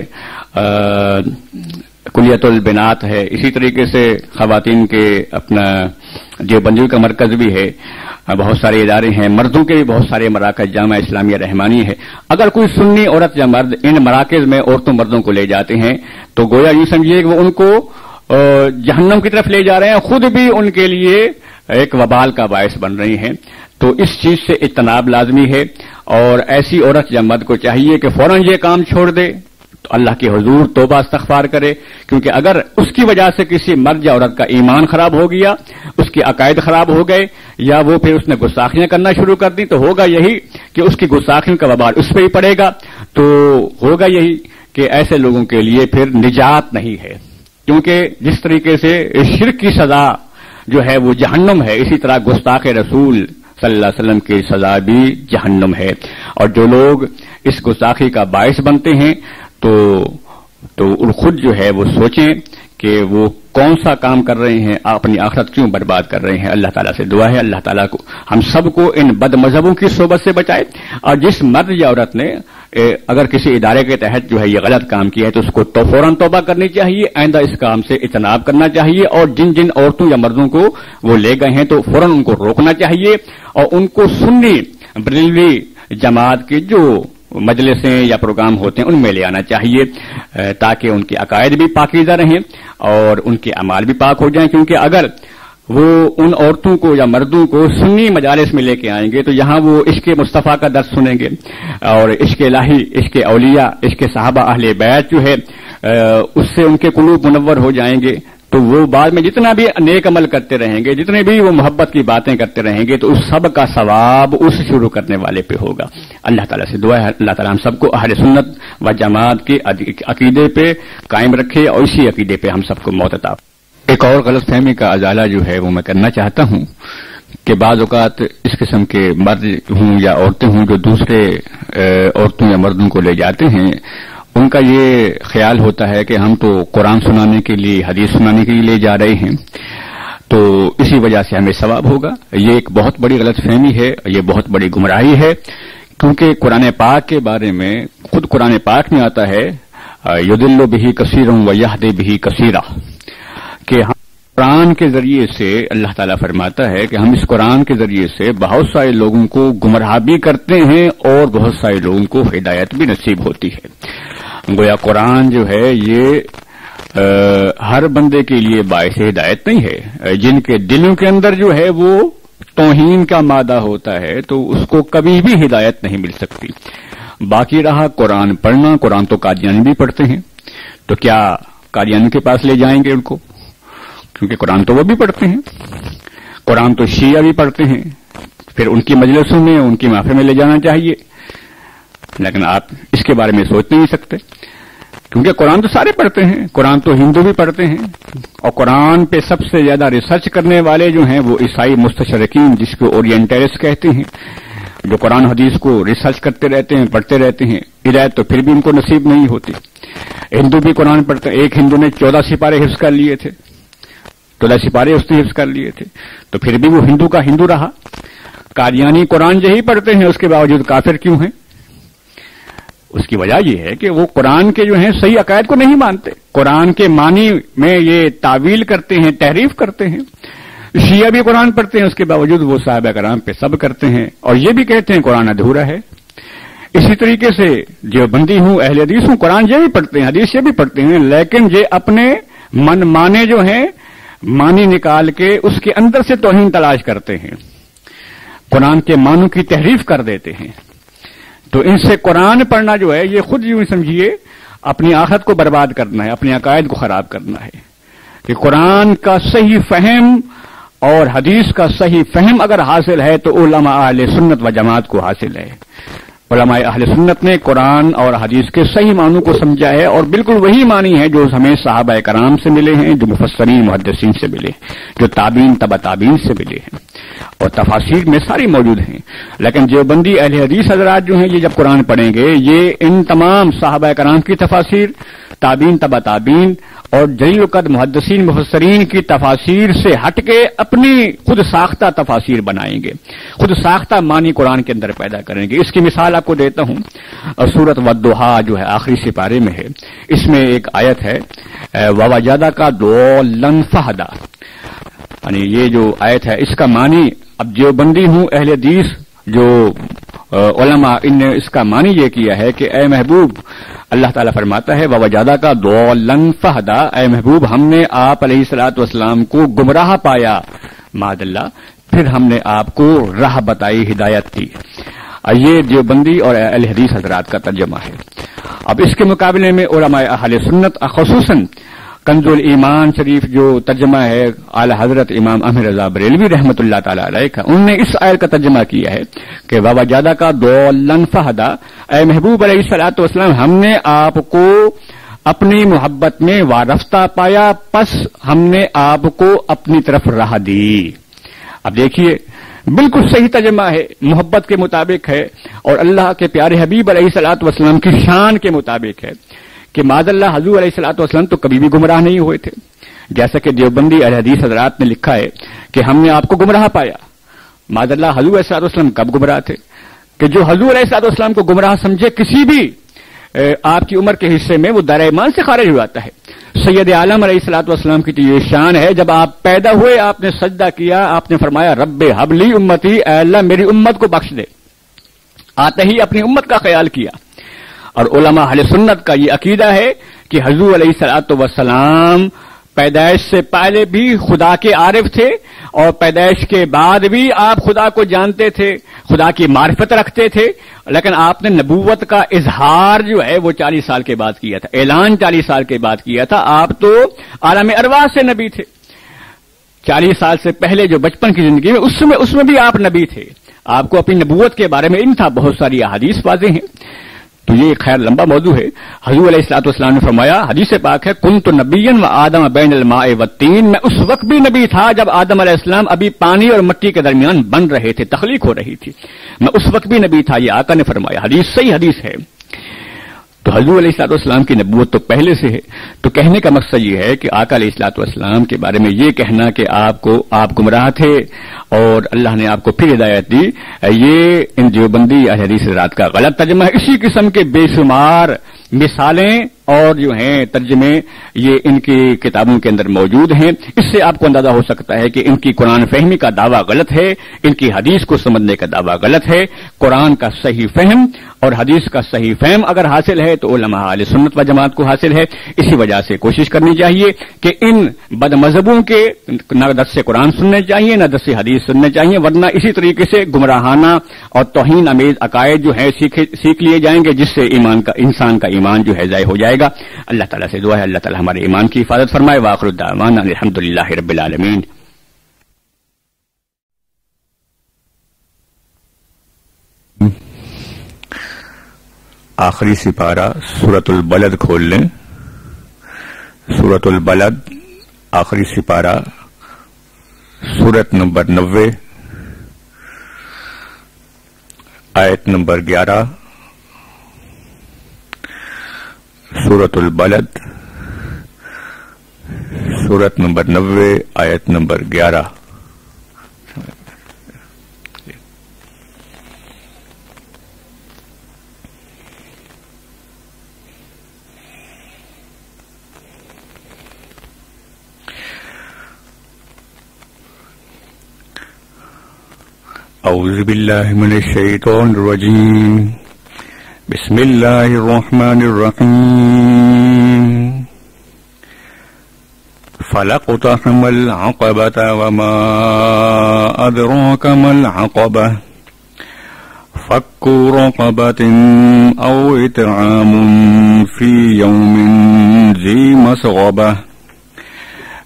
کلیت البنات ہے، اسی طریقے سے خواتین کے اپنا دیوبندیوں کا مرکز بھی ہے، بہت سارے ادارے ہیں، مردوں کے بھی بہت سارے مراکز، جامعہ اسلامیہ رحمانی ہے. اگر کوئی سنی عورت یا مرد ان مراکز میں عورتوں مردوں کو لے جاتے ہیں تو گویا یہ سمجھیے کہ وہ ان کو جہنم کی طرف لے جا رہے ہیں، خود بھی ان کے لیے ایک وبال کا باعث بن رہی ہیں. تو اس چیز سے اجتناب لازمی ہے، اور ایسی عورت یا مرد کو چاہیے کہ فوراً یہ کام چھوڑ دے، تو اللہ کے حضور توبہ استغفار کرے، کیونکہ اگر اس کی وجہ سے کسی مرد یا عورت کا ایمان خراب ہو گیا، اس کے عقائد خراب ہو گئے، یا وہ پھر اس نے گستاخیاں کرنا شروع کر دی، تو ہوگا یہی کہ اس کی گستاخیوں کا وبال اس پہ ہی پڑے گا. تو ہوگا یہی کہ ایسے لوگوں کے لیے پھر نجات نہیں ہے، کیونکہ جس طریقے سے شرک کی سزا جو ہے وہ جہنم ہے، اسی طرح گستاخ رسول صلی اللہ علیہ وسلم کی سزا بھی جہنم ہے. اور جو لوگ اس گستاخی کا باعث بنتے ہیں تو خود جو ہے وہ سوچیں کہ وہ کون سا کام کر رہے ہیں، اپنی آخرت کیوں برباد کر رہے ہیں. اللہ تعالیٰ سے دعا ہے اللہ تعالیٰ کو ہم سب کو ان بد مذہبوں کی صحبت سے بچائے، اور جس مرد یا عورت نے اگر کسی ادارے کے تحت جو ہے یہ غلط کام کیا ہے تو اس کو تو فوراً توبہ کرنی چاہیے، آئندہ اس کام سے اجتناب کرنا چاہیے، اور جن جن عورتوں یا مردوں کو وہ لے گئے ہیں تو فوراً ان کو روکنا چاہیے، اور ان کو سنی بریلوی جماعت کی جو مجلسیں یا پروگرام ہوتے ہیں ان میں لے آنا چاہیے، تاکہ ان کے عقائد بھی پاکیزہ رہیں اور ان کے اعمال بھی پاک ہو جائیں. کیونکہ اگر وہ ان عورتوں کو یا مردوں کو سنی مجالس میں لے کے آئیں گے تو یہاں وہ عشق مصطفیٰ کا درس سنیں گے، اور عشق الہی، عشق اولیاء، عشق صحابہ اہل بیت جو ہے اس سے ان کے قلوب منور ہو جائیں گے. تو وہ بعد میں جتنا بھی نیک عمل کرتے رہیں گے، جتنے بھی وہ محبت کی باتیں کرتے رہیں گے، تو اس سب کا ثواب اس شروع کرنے والے پہ ہوگا. اللہ تعالیٰ سے دعا ہے اللہ تعالیٰ ہم سب کو اہل سنت و جماعت کے عقیدے پہ قائم رکھے اور اسی عقیدے پہ ہم سب کو موت عطا. ایک اور غلط فہمی کا ازالہ جو ہے وہ میں کرنا چاہتا ہوں کہ بعض اوقات اس قسم کے مرد ہوں یا عورتیں ہوں جو دوسرے عورتوں یا مردوں کو لے جاتے ہیں، ان کا یہ خیال ہوتا ہے کہ ہم تو قرآن سنانے کے لیے، حدیث سنانے کے لیے لے جا رہے ہیں تو اسی وجہ سے ہمیں ثواب ہوگا. یہ ایک بہت بڑی غلط فہمی ہے، یہ بہت بڑی گمراہی ہے، کیونکہ قرآن پاک کے بارے میں خود قرآن پاک میں آتا ہے یضل بہ کثیر و یہدی بہ کثیرا، کہ ہم قرآن کے ذریعے سے اللہ تعالیٰ فرماتا ہے کہ ہم اس قرآن کے ذریعے سے بہت سارے لوگوں کو گمراہ بھی کرتے ہیں اور بہت سارے لوگوں کو ہدایت بھی نصیب ہوتی ہے. گویا قرآن جو ہے یہ ہر بندے کے لیے باعث ہدایت نہیں ہے. جن کے دلوں کے اندر جو ہے وہ توہین کا مادہ ہوتا ہے تو اس کو کبھی بھی ہدایت نہیں مل سکتی. باقی رہا قرآن پڑھنا، قرآن تو قادیانی بھی پڑھتے ہیں، تو کیا قادیانی کے پاس لے جائیں گے ان کو؟ کیونکہ قرآن تو وہ بھی پڑھتے ہیں، قرآن تو شیعہ بھی پڑھتے ہیں، پھر ان کی مجلسوں میں، ان کی محفل میں لے جانا چاہیے. لیکن آپ اس کے بارے میں سوچ نہیں سکتے، کیونکہ قرآن تو سارے پڑھتے ہیں، قرآن تو ہندو بھی پڑھتے ہیں، اور قرآن پہ سب سے زیادہ ریسرچ کرنے والے جو ہیں وہ عیسائی مستشرقین، جس کو اورینٹلسٹ کہتے ہیں، جو قرآن حدیث کو ریسرچ کرتے رہتے ہیں، پڑھتے رہتے ہیں، ہدایت تو پھر بھی ان کو نصیب نہیں ہوتی۔ ہندو بھی قرآن پڑھتے، ایک ہندو نے 14 سپارے حفظ کر لیے تھے، 14 سپارے اس نے حفظ کر لیے تھے، تو پھر بھی وہ ہندو کا ہندو رہا۔ قادیانی قرآن یہی پڑھتے ہیں، اس کے باوجود کافر کیوں ہیں؟ اس کی وجہ یہ ہے کہ وہ قرآن کے جو ہیں صحیح عقائد کو نہیں مانتے، قرآن کے معنی میں یہ تعویل کرتے ہیں، تحریف کرتے ہیں۔ شیعہ بھی قرآن پڑھتے ہیں، اس کے باوجود وہ صحابہ کرام پہ سب کرتے ہیں اور یہ بھی کہتے ہیں قرآن ادھورا ہے۔ اسی طریقے سے دیوبندی ہوں، اہل حدیث ہوں، قرآن یہ بھی پڑھتے ہیں، حدیث یہ بھی پڑھتے ہیں، لیکن یہ اپنے من مانے جو ہیں معنی نکال کے اس کے اندر سے توہین تلاش کرتے ہیں، قرآن کے معنوں کی تحریف کر دیتے ہیں۔ تو ان سے قرآن پڑھنا جو ہے یہ خود یوں سمجھیے اپنی آخرت کو برباد کرنا ہے، اپنے عقائد کو خراب کرنا ہے۔ کہ قرآن کا صحیح فہم اور حدیث کا صحیح فہم اگر حاصل ہے تو علماء اہل سنت و جماعت کو حاصل ہے۔ علماء اہل سنت نے قرآن اور حدیث کے صحیح معنوں کو سمجھا ہے اور بالکل وہی معنی ہے جو ہمیں صحابہ کرام سے ملے ہیں، جو مفسرین محدثین سے ملے، جو تابعین تبع تابعین سے ملے ہیں، اور تفاسیر میں ساری موجود ہیں۔ لیکن دیوبندی اہل حدیث حضرات جو ہیں یہ جب قرآن پڑھیں گے یہ ان تمام صحابہ کرام کی تفاسیر، تابعین تبع تابعین اور جلیل القدر محدثین مفسرین کی تفاسیر سے ہٹ کے اپنی خود ساختہ تفاسیر بنائیں گے، خود ساختہ معنی قرآن کے اندر پیدا کریں گے۔ اس کی مثال آپ کو دیتا ہوں، سورۃ والضحیٰ جو ہے آخری سپارے میں ہے، اس میں ایک آیت ہے وَوَجَدَكَ ضَالًّا فَهَدَىٰ، یعنی یہ جو آیت ہے اس کا معنی اب دیوبندی ہوں اہل حدیث جو علماء ان نے اس کا معنی یہ کیا ہے کہ اے محبوب، اللہ تعالیٰ فرماتا ہے وَوَجَدَكَ ضَالًّا فَهَدَىٰ، اے محبوب ہم نے آپ علیہ الصلوۃ والسلام کو گمراہ پایا، معاذ اللہ، پھر ہم نے آپ کو راہ بتائی، ہدایت دی۔ یہ دیوبندی اور اہل حدیث حضرات کا ترجمہ ہے۔ اب اس کے مقابلے میں علماء اہل سنت خصوصاً کنز الایمان شریف جو ترجمہ ہے اعلی حضرت امام احمد رضا بریلوی رحمۃ اللہ تعالی علیہ کا، انہوں نے اس آیت کا ترجمہ کیا ہے کہ وَوَجَدَكَ ضَالًّا فَهَدَىٰ، اے محبوب علیہ الصلوۃ والسلام ہم نے آپ کو اپنی محبت میں وارفتہ پایا، پس ہم نے آپ کو اپنی طرف راہ دی۔ اب دیکھیے بالکل صحیح ترجمہ ہے، محبت کے مطابق ہے اور اللہ کے پیارے حبیب علیہ الصلوۃ والسلام کی شان کے مطابق ہے کہ معاذ اللہ حضور علیہ الصلوۃ والسلام تو کبھی بھی گمراہ نہیں ہوئے تھے، جیسا کہ دیوبندی اہل حدیث حضرات نے لکھا ہے کہ ہم نے آپ کو گمراہ پایا۔ معاذ اللہ حضور علیہ الصلوۃ والسلام کب گمراہ تھے؟ کہ جو حضور علیہ الصلوۃ والسلام کو گمراہ سمجھے کسی بھی آپ کی عمر کے حصے میں وہ دائرہ ایمان سے خارج ہو جاتا ہے۔ سید عالم علیہ الصلوۃ والسلام کی تو یہ شان ہے، جب آپ پیدا ہوئے آپ نے سجدہ کیا، آپ نے فرمایا رب حب لی امتی، اے اللہ میری امت کو بخش دے، آتے ہی اپنی امت کا خیال کیا۔ اور علماء اہل سنت کا یہ عقیدہ ہے کہ حضور علیہ الصلوۃ والسلام پیدائش سے پہلے بھی خدا کے عارف تھے اور پیدائش کے بعد بھی آپ خدا کو جانتے تھے، خدا کی معرفت رکھتے تھے، لیکن آپ نے نبوت کا اظہار جو ہے وہ 40 سال کے بعد کیا تھا، اعلان 40 سال کے بعد کیا تھا۔ آپ تو عالم ارواح سے نبی تھے، 40 سال سے پہلے جو بچپن کی زندگی میں اس میں بھی آپ نبی تھے، آپ کو اپنی نبوت کے بارے میں علم تھا، بہت ساری احادیث واضح ہیں۔ تو یہ خیر لمبا موضوع ہے۔ حضور علیہ الصلوۃ والسلام نے فرمایا، حدیث پاک ہے کنت نبیا وآدم بین الماء والطین، میں اس وقت بھی نبی تھا جب آدم علیہ السلام ابھی پانی اور مٹی کے درمیان بن رہے تھے، تخلیق ہو رہی تھی، میں اس وقت بھی نبی تھا، یہ آقا نے فرمایا، حدیث صحیح حدیث ہے۔ تو حضور علیہ الصلوۃ والسلام کی نبوت تو پہلے سے ہے۔ تو کہنے کا مقصد یہ ہے کہ آقا علیہ الصلوۃ والسلام کے بارے میں یہ کہنا کہ آپ گمراہ تھے اور اللہ نے آپ کو پھر ہدایت دی، یہ ان دیوبندی اہل حدیث حضرات کا غلط ترجمہ ہے۔ اسی قسم کے بے شمار مثالیں اور جو ہیں ترجمے یہ ان کی کتابوں کے اندر موجود ہیں۔ اس سے آپ کو اندازہ ہو سکتا ہے کہ ان کی قرآن فہمی کا دعویٰ غلط ہے، ان کی حدیث کو سمجھنے کا دعویٰ غلط ہے۔ قرآن کا صحیح فہم اور حدیث کا صحیح فہم اگر حاصل ہے تو علماء اہل سنت و جماعت کو حاصل ہے۔ اسی وجہ سے کوشش کرنی چاہیے کہ ان بد مذہبوں کے نہ درس قرآن سننے چاہیے نہ درس حدیث سننے چاہیے، ورنہ اسی طریقے سے گمراہانہ اور توہین آمیز عقائد جو ہے سیکھ لیے جائیں گے، جس سے انسان کا ایمان جو ہے ضائع ہو جائے گا۔ اللہ تعالیٰ سے دعا ہے اللہ تعالیٰ ہمارے ایمان کی حفاظت فرمائے۔ وآخر الدعوانا الحمدللہ رب العالمین۔ آخری سپارہ سورۃ البلد کھول لیں، سورۃ البلد آخری سپارہ سورت نمبر 90، آیت نمبر 11 سورۃ البلد، سورت نمبر 90 آیت نمبر 11۔ اعوذ باللہ من الشیطان الرجیم، بسم اللہ الرحمن الرحیم۔ فلاقتحم العقبة وما أدراك ما العقبة فك رقبة أو إطعام في يوم ذي مسغبة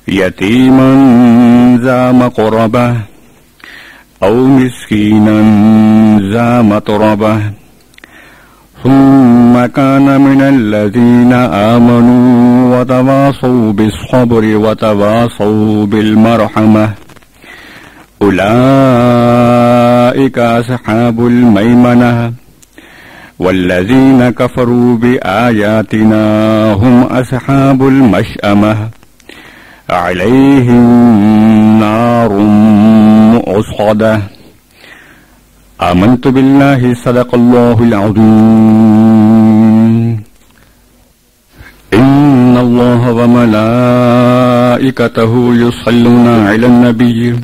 يتيما ذا مقربة أو مسكينا ذا متربة ثم كان من الذين آمنوا وتواصوا بالصبر وتواصوا بالمرحمة أولئك أصحاب الميمنة والذين كفروا بآياتنا هم أصحاب المشأمة عليهم نار مؤصدة۔ آمنت بالله صدق الله العظيم۔ إن الله وملائكته يصلون على النبي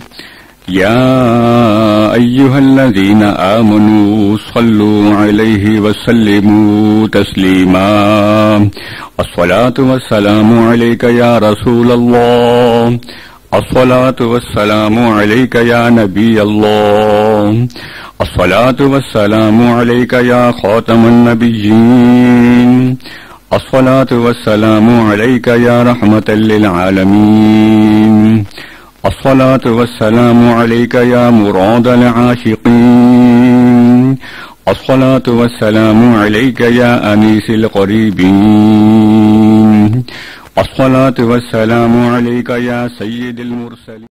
يا أيها الذين آمنوا صلوا عليه وسلموا تسليما۔ الصلاة والسلام عليك يا رسول الله، الصلاة والسلام عليك يا نبي الله، الصلاة والسلام عليك يا خاتم النبيين، الصلاة والسلام عليك يا رحمة للعالمين، الصلاة والسلام عليك يا مراد العاشقين، الصلاة والسلام عليك يا أنيس القريبين، الصلاة والسلام عليك يا سيد المرسلين۔